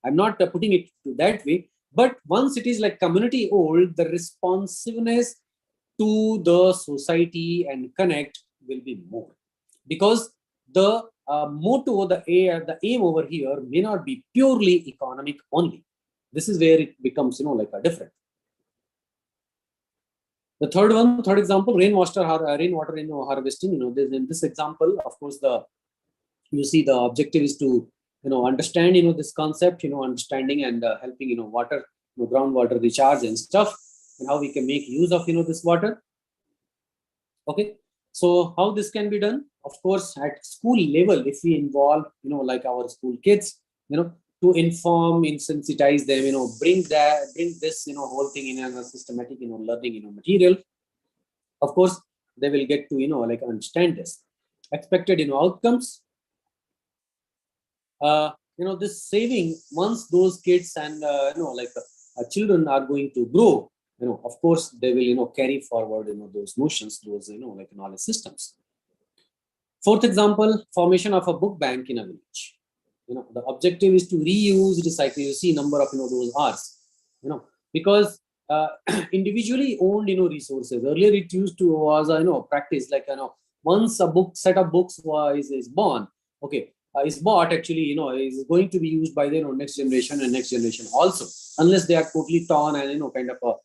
Speaker 2: I'm not putting it that way. But once it is like community owned, the responsiveness to the society and connect will be more, because the motto, the aim over here may not be purely economic only. This is where it becomes like a different. The third example, rainwater harvesting. In this example, of course, you see the objective is to understand this concept, understanding and helping water, groundwater recharge and stuff, and how we can make use of this water. Okay, so how this can be done? Of course, at school level, if we involve like our school kids, to inform, insensitize them, bring this whole thing in a systematic learning material. Of course, they will get to like understand this. Expected outcomes. This saving, once those kids and children are going to grow, of course they will carry forward those notions, those like knowledge systems. Fourth example, formation of a book bank in a village. The objective is to reuse, recycle. You see number of those R's, because individually owned resources. Earlier it used to was practice, like once a set of books is born, okay, is bought, actually is going to be used by the next generation and next generation also, unless they are totally torn and kind of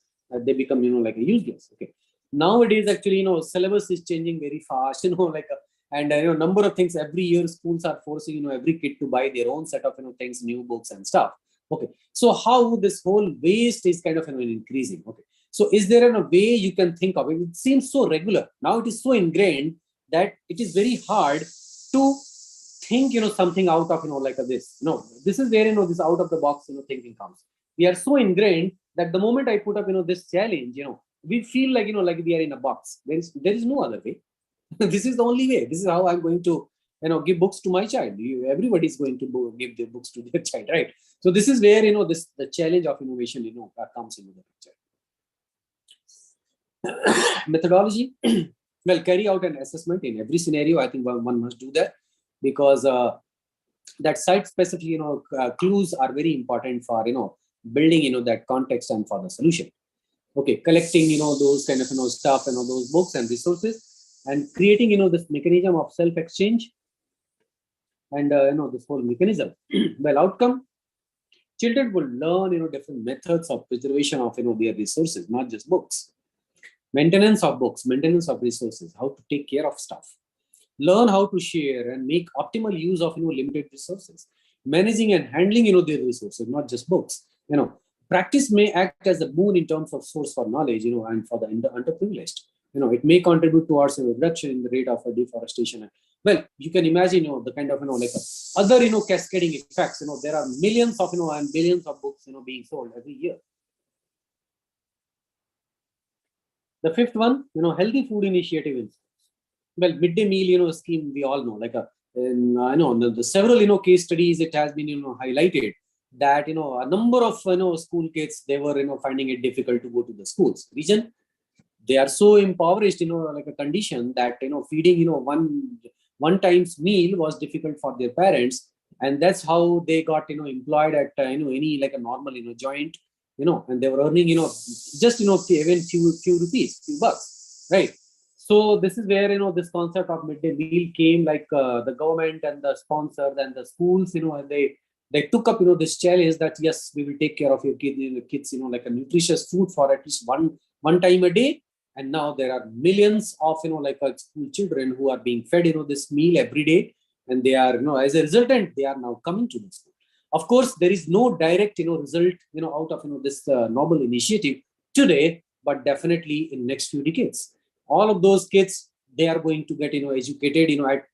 Speaker 2: they become like a useless. Okay, nowadays actually syllabus is changing very fast, like And number of things every year schools are forcing every kid to buy their own set of things, new books and stuff. Okay, so how this whole waste is kind of increasing. Okay, so is there a way you can think of it? It seems so regular now, it is so ingrained that it is very hard to think something out of like this. This is where this out of the box thinking comes. We are so ingrained that the moment I put up this challenge, we feel like like we are in a box. There is no other way. This is the only way. This is how I'm going to give books to my child. Everybody is going to give their books to their child, right? So this is where the challenge of innovation comes into the picture. Methodology. Well, carry out an assessment in every scenario. I think one must do that, because that site specific clues are very important for building that context and for the solution. Okay, collecting those kind of stuff and those books and resources, and creating this mechanism of self exchange, and this whole mechanism. Well, outcome, children will learn different methods of preservation of their resources, not just books. Maintenance of books, maintenance of resources, how to take care of stuff, learn how to share and make optimal use of limited resources, managing and handling their resources, not just books. Practice may act as a boon in terms of source for knowledge, and for the underprivileged. It may contribute towards reduction in the rate of deforestation. Well, you can imagine the kind of like other cascading effects. There are millions of and billions of books being sold every year. The fifth one, healthy food initiative. Well, midday meal scheme, we all know, like I know the several case studies, it has been highlighted that a number of school kids, they were finding it difficult to go to the schools. Reason, they are so impoverished like a condition that feeding one times meal was difficult for their parents, and that's how they got employed at any like a normal joint, and they were earning just even few rupees, few bucks, right? So this is where this concept of midday meal came, like the government and the sponsors and the schools, and they took up this challenge that yes, we will take care of your kids like a nutritious food for at least one time a day. And now there are millions of like school children who are being fed this meal every day, and they are as a resultant, they are now coming to the school. Of course, there is no direct result out of this noble initiative today, but definitely in next few decades, all of those kids, they are going to get educated at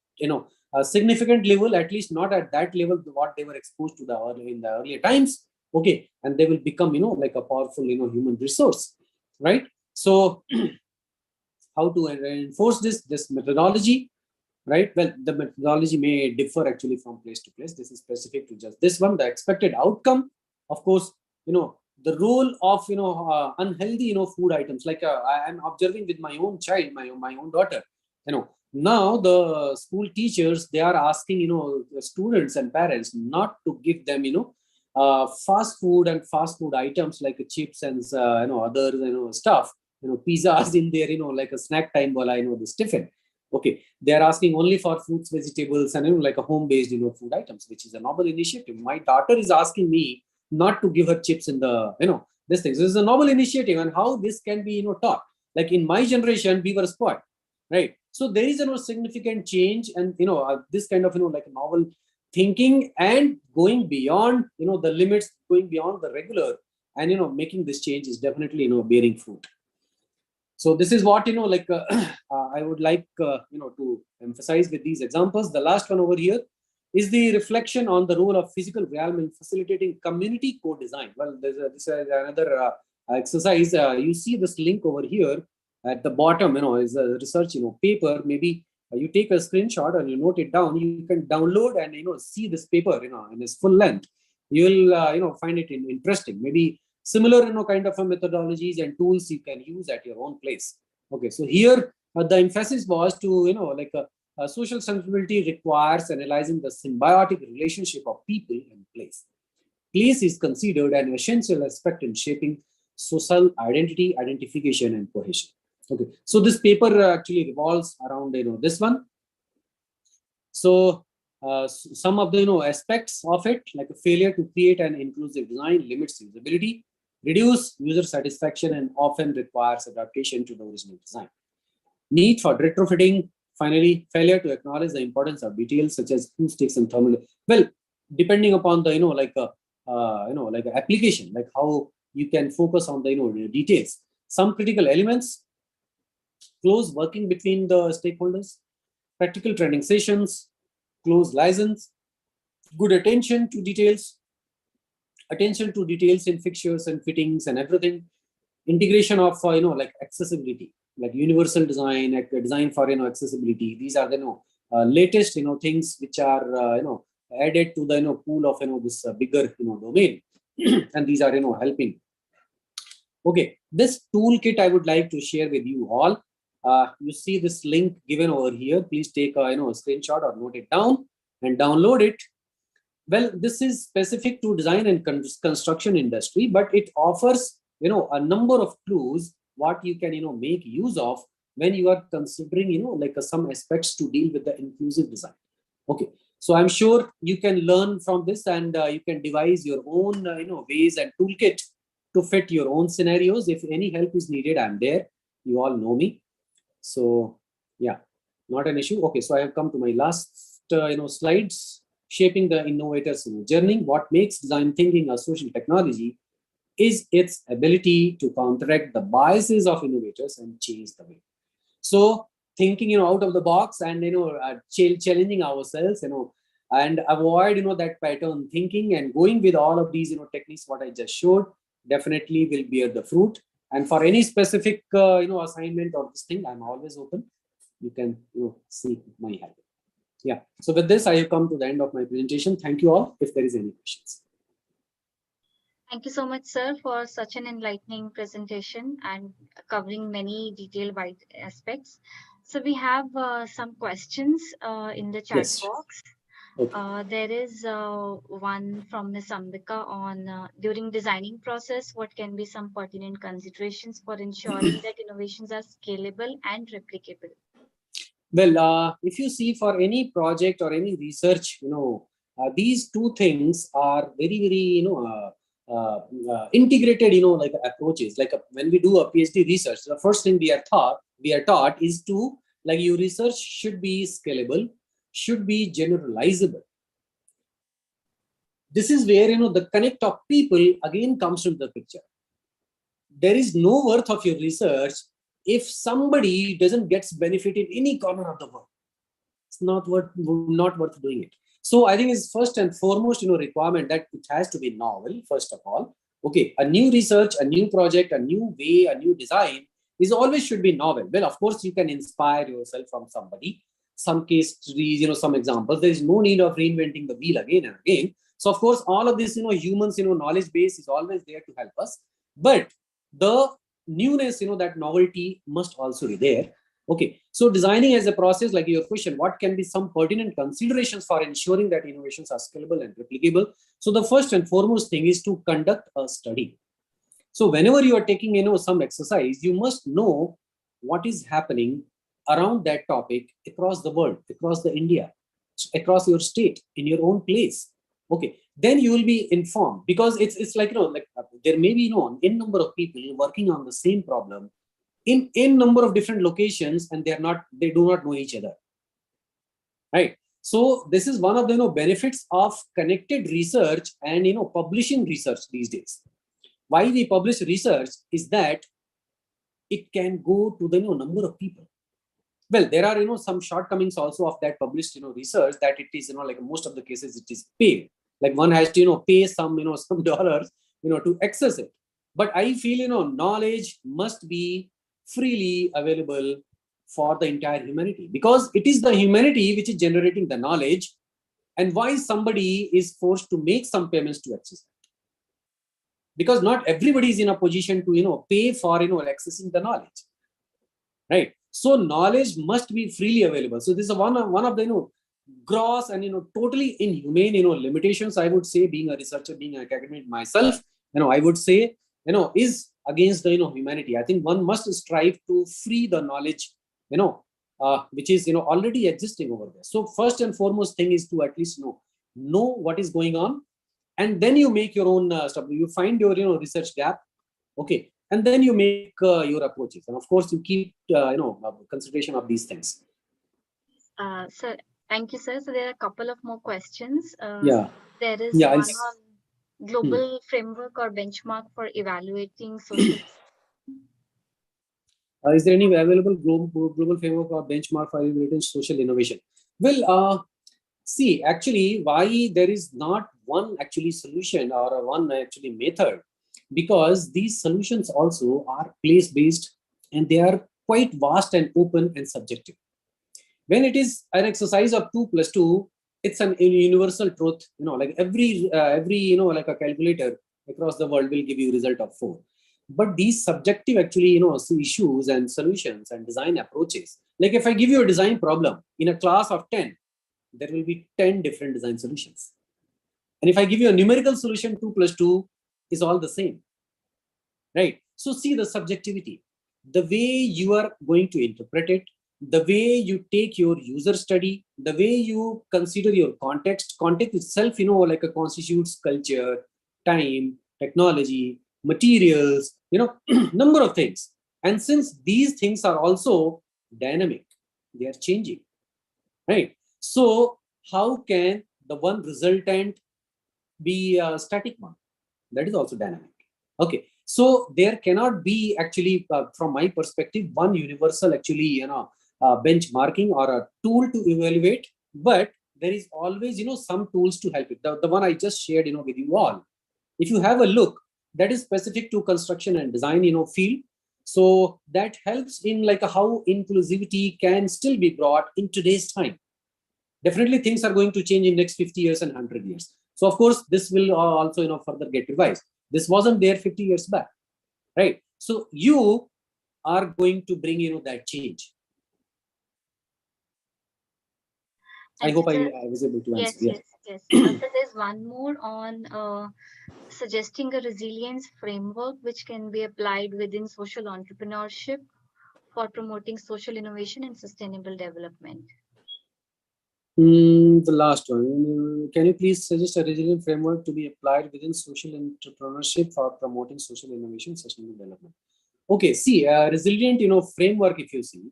Speaker 2: a significant level, at least not at that level what they were exposed to in the earlier times. Okay, and they will become like a powerful human resource, right? So how to enforce this methodology, right? Well, the methodology may differ actually from place to place. This is specific to just this one. The expected outcome, of course, the role of unhealthy food items, like I am observing with my own child, my own daughter. Now the school teachers, they are asking the students and parents not to give them fast food and fast food items like chips and other stuff, pizzas in there, like a snack time while this tiffin. Okay, they are asking only for fruits, vegetables, and like a home-based food items, which is a noble initiative. My daughter is asking me not to give her chips in the this thing. So this is a noble initiative, and how this can be taught. Like in my generation, we were spoiled, right? So there is a significant change, and this kind of like novel thinking and going beyond the limits, going beyond the regular, and making this change is definitely bearing fruit. So this is what like I would like to emphasize with these examples. The last one over here is the reflection on the role of physical realm in facilitating community co-design. Well, this is another exercise. You see this link over here at the bottom. Is a research paper. Maybe you take a screenshot and you note it down. You can download and see this paper in its full length. You will find it interesting. Maybe similar kind of methodologies and tools you can use at your own place. Okay, so here the emphasis was to like social sustainability requires analyzing the symbiotic relationship of people and place. Place is considered an essential aspect in shaping social identity, identification, and cohesion. Okay, so this paper actually revolves around this one. So some of the aspects of it, like a failure to create an inclusive design, limits usability, reduce user satisfaction, and often requires adaptation to the original design. Need for retrofitting Finally, failure to acknowledge the importance of details such as acoustics and thermal. Well, depending upon the like application, like how you can focus on the the details. Some critical elements: close working between the stakeholders, practical training sessions, close license, good attention to details in fixtures and fittings and everything. Integration of like accessibility, like universal design, design for accessibility. These are the latest things which are added to the pool of this bigger domain, and these are helping. Okay, this toolkit I would like to share with you all. You see this link given over here. Please take a screenshot or note it down and download it. Well, this is specific to design and construction industry, but it offers a number of clues what you can make use of when you are considering like some aspects to deal with the inclusive design. Okay, so I'm sure you can learn from this, and you can devise your own ways and toolkit to fit your own scenarios. If any help is needed, I'm there. You all know me. So yeah, not an issue. Okay, so I have come to my last slides. Shaping the innovator's journey. What makes design thinking a social technology is its ability to counteract the biases of innovators and change the way. So thinking out of the box and challenging ourselves, and avoid that pattern thinking, and going with all of these techniques what I just showed definitely will bear the fruit. And for any specific assignment or this thing, I'm always open. You can seek my help. Yeah, so with this, I have come to the end of my presentation. Thank you all. If there is any questions.
Speaker 1: Thank you so much, sir, for such an enlightening presentation and covering many detailed wide aspects. So we have some questions in the chat box. Okay. There is one from Ms. Ambika on during designing process, what can be some pertinent considerations for ensuring that innovations are scalable and replicable?
Speaker 2: Well, if you see for any project or any research, these two things are very, very, integrated, like approaches. Like when we do a PhD research, the first thing we are taught is to, like, your research should be scalable, should be generalizable. This is where, the connect of people again comes into the picture. There is no worth of your research if somebody doesn't get benefit in any corner of the world. It's not worth doing it. So I think it's first and foremost, requirement that it has to be novel, first of all. Okay, a new research, a new project, a new way, a new design is always should be novel. Well, of course, you can inspire yourself from somebody, some case studies, some examples. There is no need of reinventing the wheel again and again. So of course, all of this, humans, knowledge base is always there to help us. But the newness, that novelty must also be there. Okay, so designing as a process, like your question, what can be some pertinent considerations for ensuring that innovations are scalable and replicable? So the first and foremost thing is to conduct a study. So whenever you are taking, some exercise, you must know what is happening around that topic across the world, across the India, across your state, in your own place. Okay, then you will be informed, because it's like, there may be, n number of people working on the same problem in n number of different locations, and they do not know each other, right? So this is one of the benefits of connected research and publishing research these days. Why we publish research is that it can go to the number of people. Well, there are some shortcomings also of that published research, that it is like most of the cases it is paid. Like one has to pay some some dollars to access it. But I feel knowledge must be freely available for the entire humanity, because it is the humanity which is generating the knowledge, and why somebody is forced to make some payments to access it, because not everybody is in a position to pay for accessing the knowledge, right? So knowledge must be freely available. So this is one of the gross and totally inhumane limitations, I would say, being a researcher, being an academic myself, I would say is against the humanity. I think one must strive to free the knowledge which is already existing over there. So first and foremost thing is to at least know what is going on, and then you make your own stuff. You find your research gap, okay, and then you make your approaches, and of course you keep consideration of these things.
Speaker 1: So thank you, sir. So there are a couple of more questions.
Speaker 2: Yeah,
Speaker 1: There is
Speaker 2: yeah.
Speaker 1: one
Speaker 2: Hmm.
Speaker 1: on global framework or benchmark for evaluating social.
Speaker 2: Is there any available global framework or benchmark for evaluating social innovation? Well, see, actually, why there is not one actually solution or a one actually method, because these solutions also are place-based and they are quite vast and open and subjective. When it is an exercise of 2 plus 2, it's an universal truth, like every like a calculator across the world will give you result of 4. But these subjective actually issues and solutions and design approaches, like if I give you a design problem in a class of 10, there will be 10 different design solutions. And if I give you a numerical solution, 2 plus 2 is all the same, right? So see the subjectivity, the way you are going to interpret it, the way you take your user study, the way you consider your context itself, like a constitutes culture, time, technology, materials, number of things. And since these things are also dynamic, they are changing, right? So how can the one resultant be a static one? That is also dynamic. Okay, so there cannot be actually, from my perspective, one universal actually, benchmarking or a tool to evaluate, but there is always, some tools to help it. The one I just shared, with you all. If you have a look, that is specific to construction and design, field. So that helps in like how inclusivity can still be brought in today's time. Definitely things are going to change in next 50 years and 100 years. So of course, this will also, further get revised. This wasn't there 50 years back, right? So you are going to bring, that change. I hope I was able to answer.
Speaker 1: Yes, yes, yes. So there's one more on suggesting a resilience framework which can be applied within social entrepreneurship for promoting social innovation and sustainable development.
Speaker 2: The last one. Can you please suggest a resilient framework to be applied within social entrepreneurship for promoting social innovation and sustainable development? Okay, see, resilient, framework, if you see,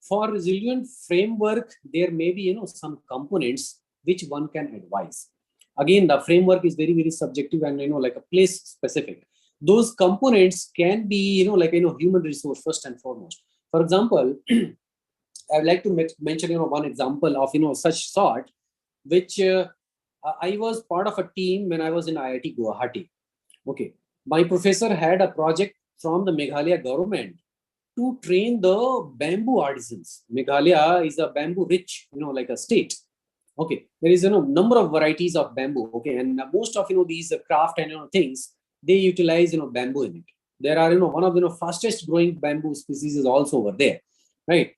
Speaker 2: for resilient framework, there may be, some components which one can advise. Again, the framework is very, very subjective and, like a place specific. Those components can be, like, human resource first and foremost. For example, I would like to mention, one example of, such sort, which I was part of a team when I was in IIT Guwahati. Okay, my professor had a project from the Meghalaya government to train the bamboo artisans. Meghalaya is a bamboo rich, like a state. Okay, there is number of varieties of bamboo. Okay, and most of these craft and things, they utilize bamboo in it. There are one of fastest growing bamboo species is also over there, right?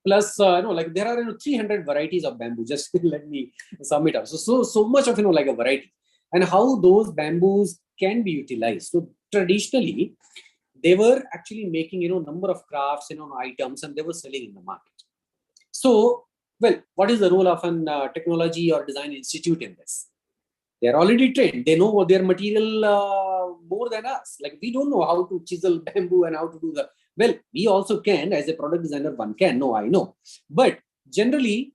Speaker 2: Plus, like there are 300 varieties of bamboo. Just let me sum it up. So much of like a variety, and how those bamboos can be utilized. So traditionally, they were actually making number of crafts, items, and they were selling in the market. So, well, what is the role of an technology or design institute in this? They are already trained. They know their material more than us. Like we don't know how to chisel bamboo and how to do the. Well, we also can as a product designer. One can. No, I know. But generally,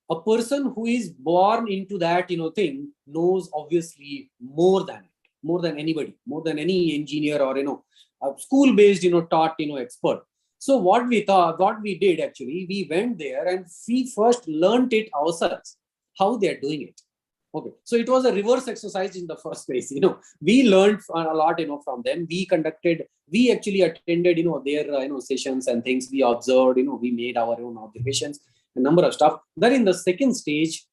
Speaker 2: a person who is born into that thing knows obviously more than anybody, more than any engineer or school based taught expert. So what we did actually, we went there and we first learned it ourselves, how they are doing it. Okay, so it was a reverse exercise in the first place. We learned a lot, from them. We actually attended, their, sessions and things. We observed, we made our own observations, a number of stuff. Then in the second stage,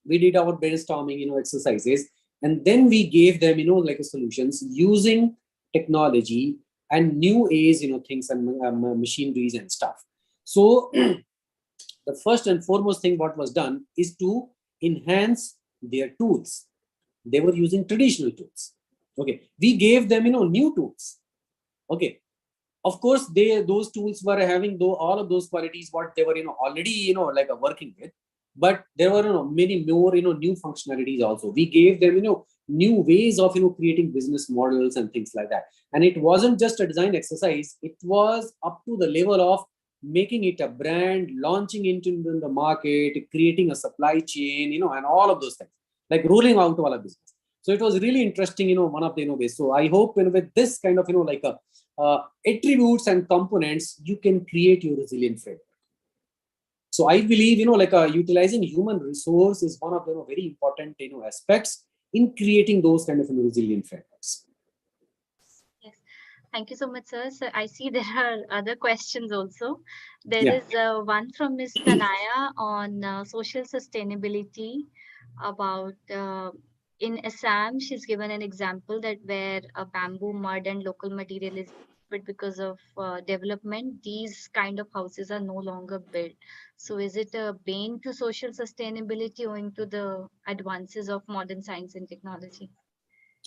Speaker 2: we did our brainstorming, exercises, and then we gave them, like solutions using technology and new age, things and machineries and stuff. So the first and foremost thing what was done is to enhance their tools. They were using traditional tools. Okay, we gave them new tools. Okay, of course those tools were having all of those qualities what they were already like working with, but there were many more new functionalities also. We gave them new ways of creating business models and things like that. And it wasn't just a design exercise, it was up to the level of making it a brand, launching into the market, creating a supply chain, and all of those things, like rolling out all of business. So it was really interesting, one of the ways. So I hope, with this kind of, like attributes and components, you can create your resilient framework. So I believe, like utilizing human resource is one of the very important, aspects in creating those kind of resilient frameworks.
Speaker 1: Yes, thank you so much, sir. So I see there are other questions also. There
Speaker 2: Yeah.
Speaker 1: is one from Ms. Tanaya on social sustainability about in Assam. She's given an example that where a bamboo, mud, and local material is, but because of development, these kind of houses are no longer built. So is it a bane to social sustainability owing to the advances of modern science and technology?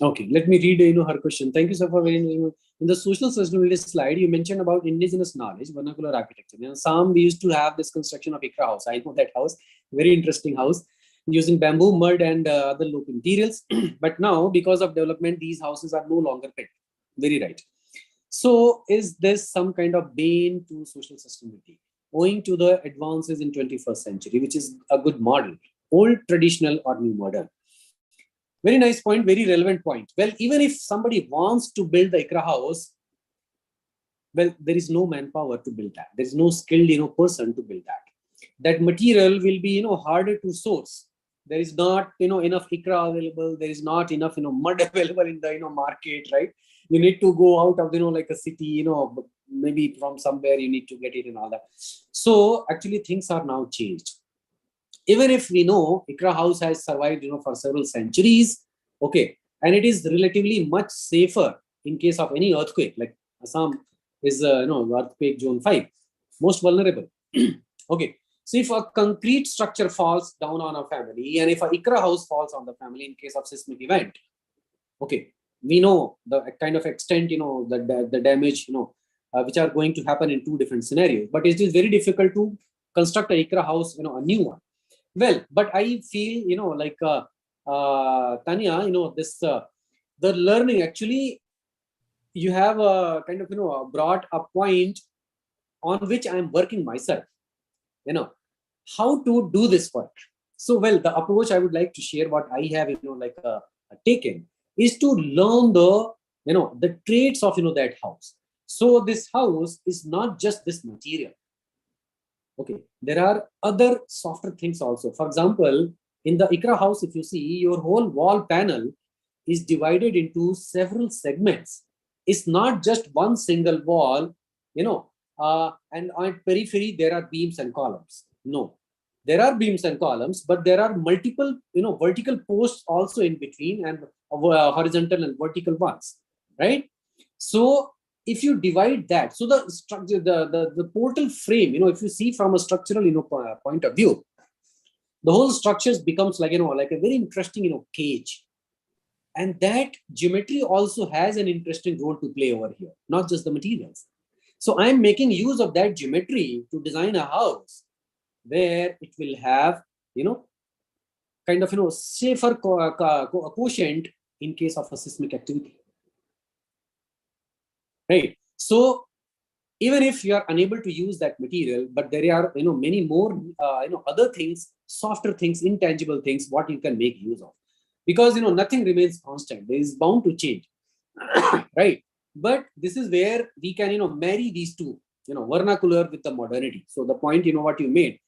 Speaker 2: Okay, let me read her question. Thank you, sir, for very in the social sustainability slide. You mentioned about indigenous knowledge, vernacular architecture. In Assam, we used to have this construction of Ikra house. I know that house, very interesting house, using bamboo, mud, and other local materials. But now, because of development, these houses are no longer built. Very right. So, is this some kind of bane to social sustainability, owing to the advances in 21st century, which is a good model, old, traditional, or new modern? Very nice point, very relevant point. Well, even if somebody wants to build the Ikra house, well, there is no manpower to build that. There is no skilled, person to build that. That material will be, harder to source. There is not, enough Ikra available. There is not enough, mud available in the, market, right? You need to go out of, like a city, maybe from somewhere you need to get it and all that. So actually things are now changed. Even if we know Ikra house has survived, for several centuries, okay, and it is relatively much safer in case of any earthquake. Like Assam is, earthquake zone 5, most vulnerable. Okay, so if a concrete structure falls down on a family, and if a Ikra house falls on the family in case of seismic event, okay, we know the kind of extent, the damage, which are going to happen in two different scenarios. But it is very difficult to construct a Ikra house, a new one. Well, but I feel, like Tanya, this the learning actually, you have kind of, brought a point on which I am working myself, how to do this work. So, well, the approach I would like to share, what I have, like taken, is to learn the traits of, that house. So this house is not just this material. Okay, there are other softer things also. For example, in the Ikra house, if you see, your whole wall panel is divided into several segments. It's not just one single wall, and on periphery, there are beams and columns. No, there are beams and columns, but there are multiple, vertical posts also in between, and horizontal and vertical ones, right? So if you divide that, so the structure, the portal frame, if you see from a structural, point of view, the whole structures becomes like, like a very interesting, cage. And that geometry also has an interesting role to play over here, not just the materials. So I'm making use of that geometry to design a house where it will have, kind of, safer quotient in case of a seismic activity. Right. So even if you are unable to use that material, but there are, many more, other things, softer things, intangible things, what you can make use of. Because, nothing remains constant. There is bound to change. Right. But this is where we can, marry these two, vernacular with the modernity. So the point, what you made,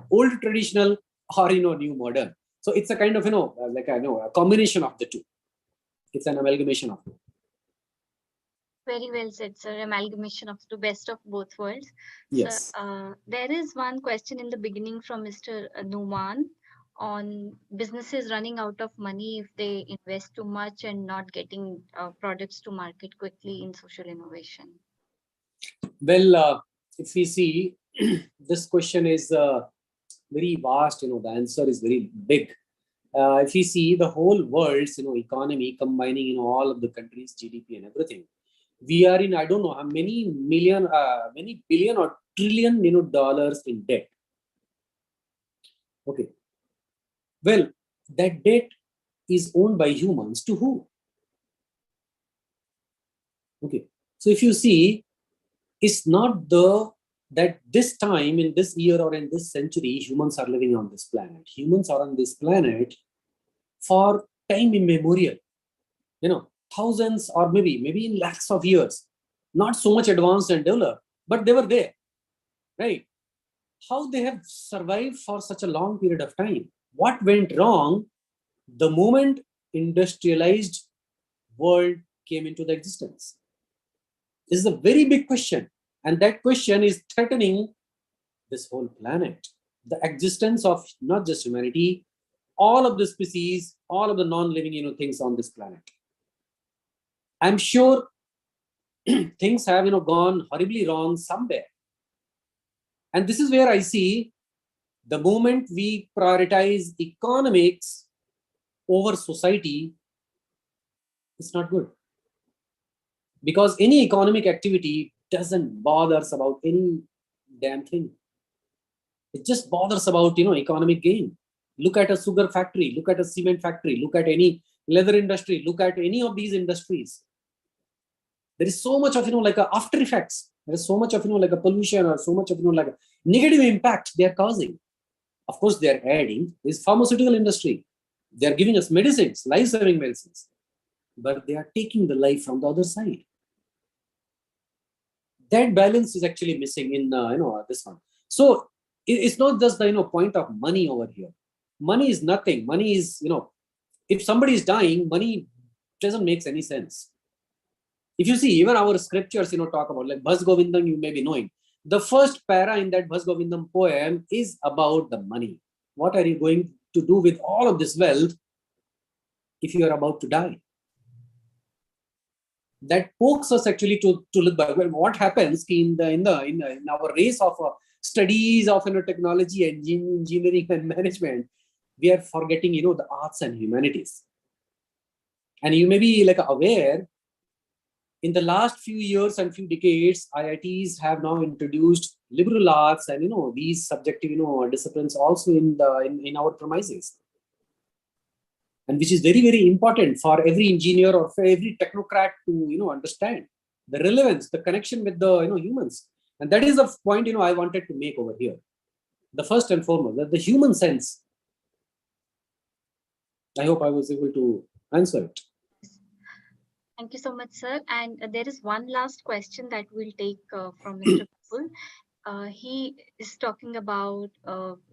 Speaker 2: old traditional or, new modern. So it's a kind of, like I know, a combination of the two. It's an amalgamation of two.
Speaker 1: Very well said, sir. Amalgamation of the best of both worlds.
Speaker 2: Yes.
Speaker 1: So, there is one question in the beginning from Mr. Numan on businesses running out of money if they invest too much and not getting products to market quickly in social innovation.
Speaker 2: Well, if we see, this question is very vast. The answer is very big. If we see the whole world's, economy combining, all of the countries' GDP and everything, we are in, I don't know how many million, many billion or trillion, dollars in debt. Okay. Well, that debt is owned by humans to who? Okay. So if you see, it's not the that this time, in this year or in this century, humans are living on this planet. Humans are on this planet for time immemorial, thousands or maybe in lakhs of years, not so much advanced and developed, but they were there, right? How they have survived for such a long period of time? What went wrong the moment industrialized world came into the existence? This is a very big question, and that question is threatening this whole planet, the existence of not just humanity, all of the species, all of the non-living things on this planet. I'm sure things have gone horribly wrong somewhere, and this is where I see the moment we prioritize economics over society, it's not good, because any economic activity doesn't bother us about any damn thing. It just bothers about economic gain. Look at a sugar factory, look at a cement factory, look at any leather industry, look at any of these industries. There is so much of like a after effects. There is so much of like a pollution, or so much of like a negative impact they are causing. Of course, they are adding this pharmaceutical industry. They are giving us medicines, life-saving medicines, but they are taking the life from the other side. That balance is actually missing in this one. So it's not just the point of money over here. Money is nothing. Money is if somebody is dying, money doesn't make any sense. If you see, even our scriptures talk about, like Bhas Govindam, you may be knowing. The first para in that Bhas Govindam poem is about the money. What are you going to do with all of this wealth if you are about to die? That pokes us actually to look back. Well, what happens in our race of studies of technology and engineering and management, we are forgetting the arts and humanities. And you may be like aware, in the last few years and few decades, IITs have now introduced liberal arts and these subjective disciplines also in our premises, and which is very, very important for every engineer or for every technocrat to understand the relevance, the connection with the humans. And that is the point I wanted to make over here. The first and foremost, that the human sense. I hope I was able to answer it.
Speaker 1: Thank you so much, sir. And there is one last question that we'll take from Mr. Vipul. He is talking about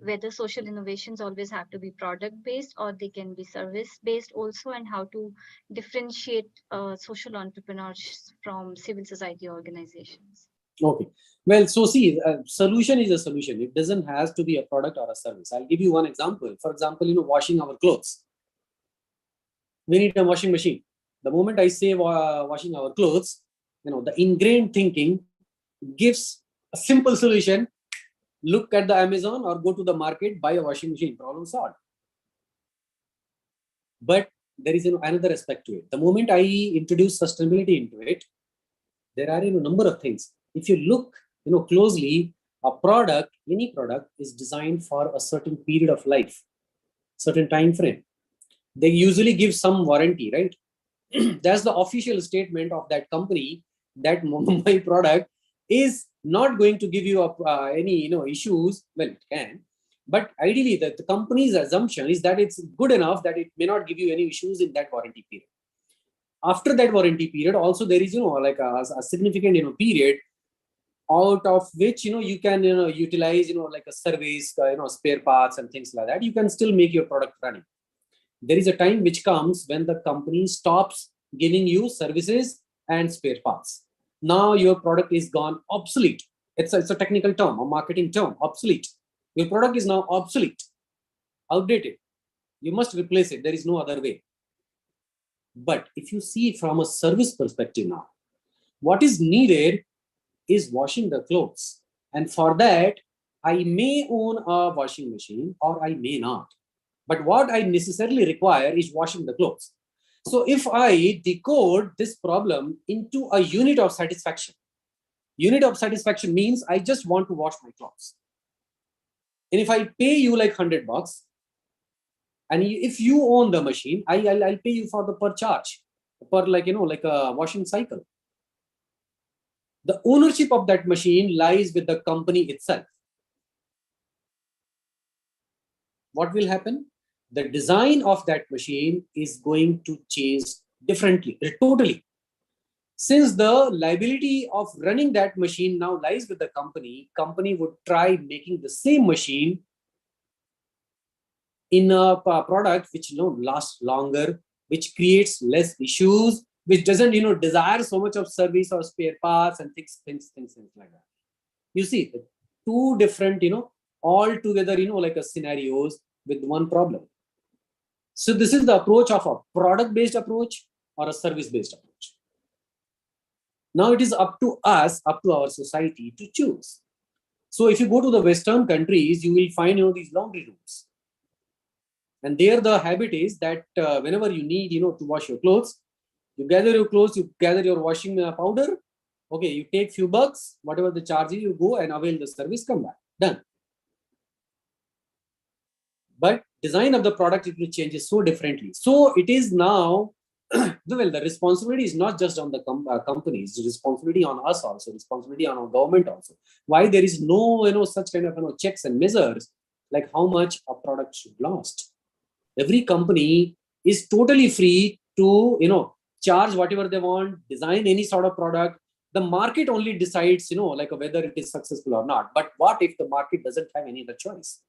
Speaker 1: whether social innovations always have to be product-based or they can be service-based also, and how to differentiate social entrepreneurs from civil society organizations.
Speaker 2: Okay. Well, so see, solution is a solution. It doesn't have to be a product or a service. I'll give you one example. For example, washing our clothes. We need a washing machine. The moment I say washing our clothes, the ingrained thinking gives a simple solution. Look at the Amazon or go to the market, buy a washing machine, problem solved. But there is another aspect to it. The moment I introduce sustainability into it, there are a number of things. If you look closely, a product, any product is designed for a certain period of life, certain time frame. They usually give some warranty, right? That's the official statement of that company, that my product is not going to give you any issues. Well, it can, but ideally the company's assumption is that it's good enough that it may not give you any issues in that warranty period. After that warranty period, also there is like a significant period out of which you can utilize like a service, spare parts and things like that. You can still make your product running. There is a time which comes when the company stops giving you services and spare parts. Now your product is gone obsolete. It's a technical term, a marketing term, obsolete. Your product is now obsolete, outdated. You must replace it. There is no other way. But if you see it from a service perspective now, what is needed is washing the clothes. And for that, I may own a washing machine or I may not. But what I necessarily require is washing the clothes. So if I decode this problem into a unit of satisfaction means I just want to wash my clothes. And if I pay you like $100, and if you own the machine, I'll pay you for the per charge, per like a washing cycle. the ownership of that machine lies with the company itself. What will happen? The design of that machine is going to change differently, totally. Since the liability of running that machine now lies with the company, company would try making the same machine in a product which lasts longer, which creates less issues, which doesn't desire so much of service or spare parts and things like that. You see, two different all together like a scenarios with one problem. So this is the approach of a product-based approach or a service-based approach. Now it is up to us, up to our society to choose. So if you go to the Western countries, you will find these laundry rooms. And there the habit is that whenever you need to wash your clothes, you gather your clothes, you gather your washing powder. Okay, you take few bucks, whatever the charge is, you go and avail the service, come back, done. But design of the product, it will change so differently. So it is now, well, the responsibility is not just on the companies, the responsibility on us also, responsibility on our government also. Why there is no such kind of checks and measures, like how much a product should last. Every company is totally free to charge whatever they want, design any sort of product. The market only decides like whether it is successful or not. But what if the market doesn't have any other choice?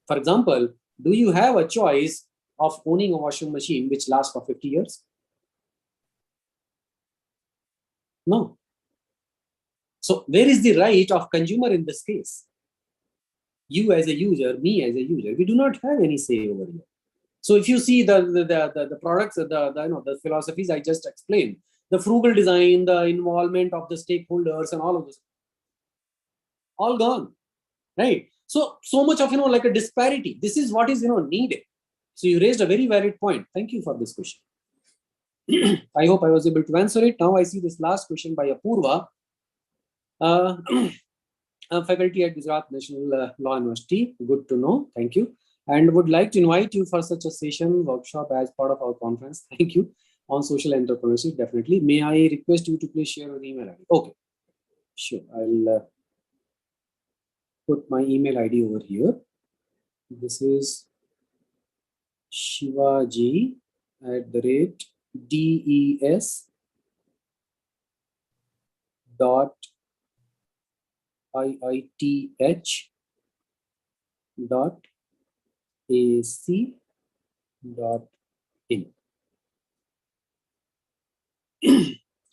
Speaker 2: For example, do you have a choice of owning a washing machine which lasts for 50 years? No. So where is the right of consumer in this case? You as a user, me as a user, we do not have any say over here. So if you see the products, the philosophies I just explained, the frugal design, the involvement of the stakeholders and all of this, all gone, right? So much of like a disparity. This is what is needed. So you raised a very valid point. Thank you for this question. I hope I was able to answer it. Now I see this last question by Apurva, faculty at Gujarat National Law University. Good to know. Thank you. And would like to invite you for such a session, workshop as part of our conference. Thank you. On social entrepreneurship, definitely. May I request you to please share your email ID? Okay, sure. I'll put my email ID over here. This is shivaji@des.iith.ac.in.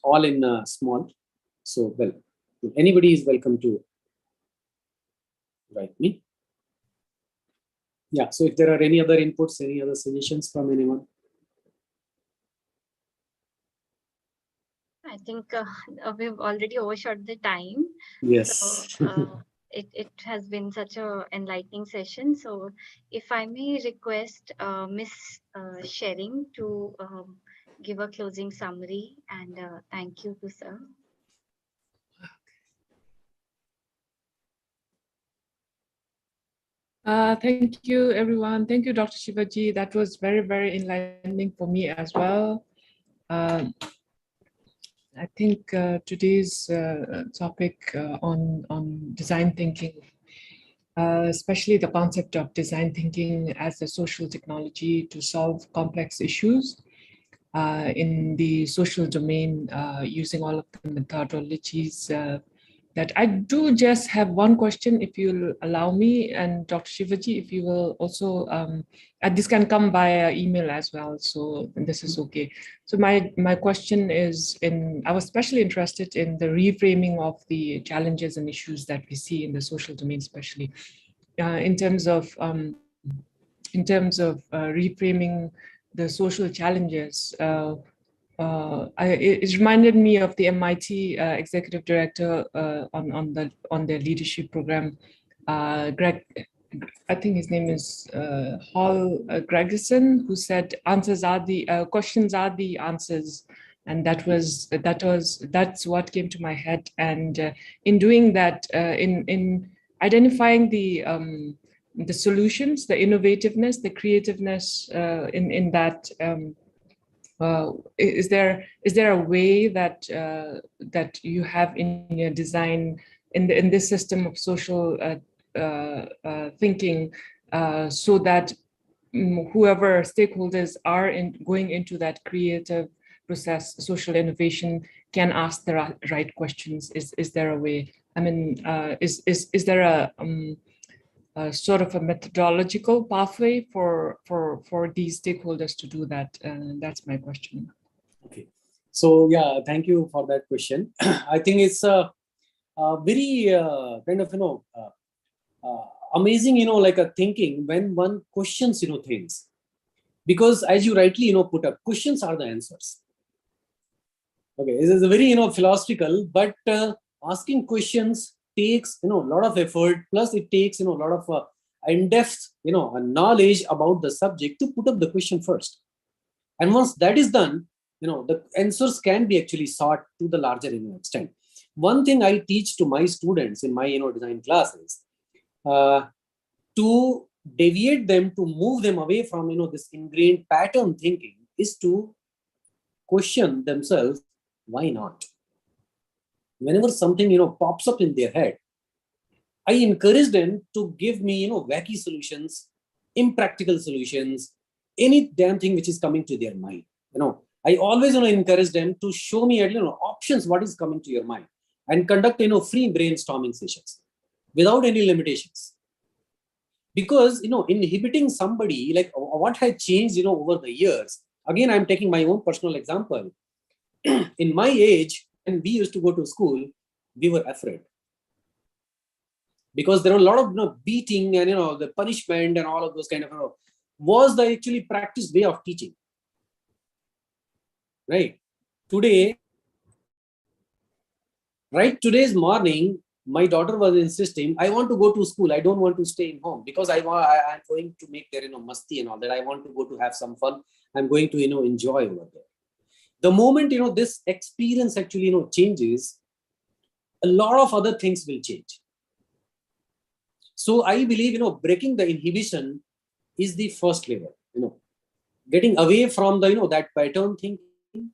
Speaker 2: All in small. So, well, anybody is welcome to write me. Yeah, so if there are any other inputs, any other suggestions from anyone?
Speaker 1: I think we've already overshot the time.
Speaker 2: Yes.
Speaker 1: So, it has been such an enlightening session. So if I may request Miss Sharing to give a closing summary, and thank you to sir.
Speaker 3: Thank you, everyone. Thank you, Dr. Shivaji. That was very, very enlightening for me as well. I think today's topic on design thinking, especially the concept of design thinking as a social technology to solve complex issues in the social domain, using all of the methodologies that I do just have one question, if you'll allow me, and Dr. Shivaji, if you will also, this can come via email as well, so this is okay. So my question is, I was especially interested in the reframing of the challenges and issues that we see in the social domain, especially in terms of reframing the social challenges. It reminded me of the MIT executive director on their leadership program, Greg. I think his name is Hall Gregerson, who said questions are the answers, and that's what came to my head. And in doing that, in identifying the solutions, the innovativeness, the creativeness in that. is there a way that that you have in your design in this system of social thinking, so that whoever stakeholders are going into that creative process, social innovation, can ask the right questions? Is there a way? I mean, is there a sort of a methodological pathway for these stakeholders to do that? That's my question.
Speaker 2: Okay, so yeah, thank you for that question. I think it's a very kind of amazing, like a thinking when one questions things, because as you rightly put up, questions are the answers. Okay, this is a very philosophical, but asking questions takes a lot of effort, plus it takes a lot of in-depth knowledge about the subject to put up the question first. And once that is done, the answers can be actually sought to the larger extent. One thing I teach to my students in my design classes, to deviate them, to move them away from this ingrained pattern thinking, is to question themselves, why not? Whenever something pops up in their head, I encourage them to give me wacky solutions, impractical solutions, any damn thing which is coming to their mind. I always encourage them to show me options, what is coming to your mind, and conduct free brainstorming sessions without any limitations. Because inhibiting somebody, like what had changed over the years. Again, I'm taking my own personal example. In my age, when we used to go to school, we were afraid, because there were a lot of beating and the punishment and all of those kind of was the actually practiced way of teaching. Right today's morning, my daughter was insisting, I want to go to school, I don't want to stay in home, because I'm going to make their masti and all that. I want to go to have some fun. I'm going to enjoy over there. The moment this experience actually changes, a lot of other things will change. So I believe breaking the inhibition is the first level. Getting away from the that pattern thinking,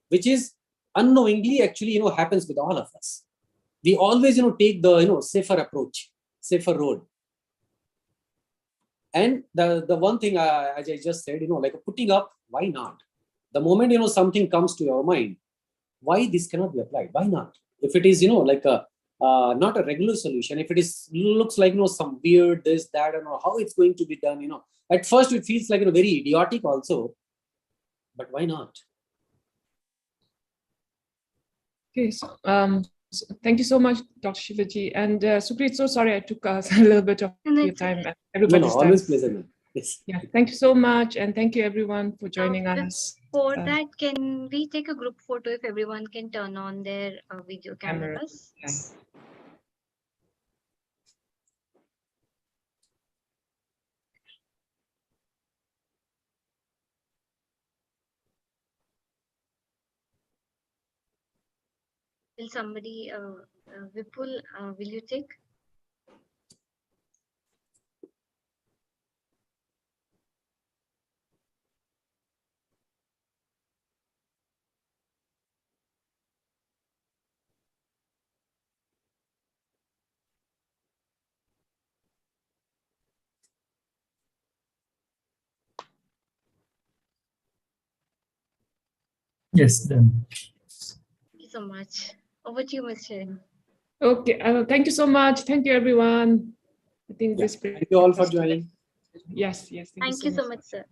Speaker 2: which is unknowingly actually happens with all of us. We always take the safer approach, safer road. And the one thing, as I just said, like putting up, why not? The moment something comes to your mind, why this cannot be applied? Why not? If it is like a not a regular solution, if it is looks like some weird this that, and how it's going to be done, at first it feels like very idiotic also, but why not?
Speaker 3: Okay, so thank you so much, Dr. Shivaji. And Supreet, so sorry I took us a little bit of your time. Everybody's time.
Speaker 2: Always pleasure. Yes.
Speaker 3: Yeah, thank you so much, and thank you everyone for joining us.
Speaker 1: For that, can we take a group photo if everyone can turn on their video cameras?
Speaker 3: Yes.
Speaker 1: Will somebody, Vipul, will you take?
Speaker 4: Yes, done.
Speaker 1: Thank you so much. Over to you, Mr.
Speaker 3: Okay, thank you so much. Thank you, everyone. I think this.
Speaker 2: Thank you all for joining.
Speaker 3: Yes.
Speaker 1: Thank you so much, sir.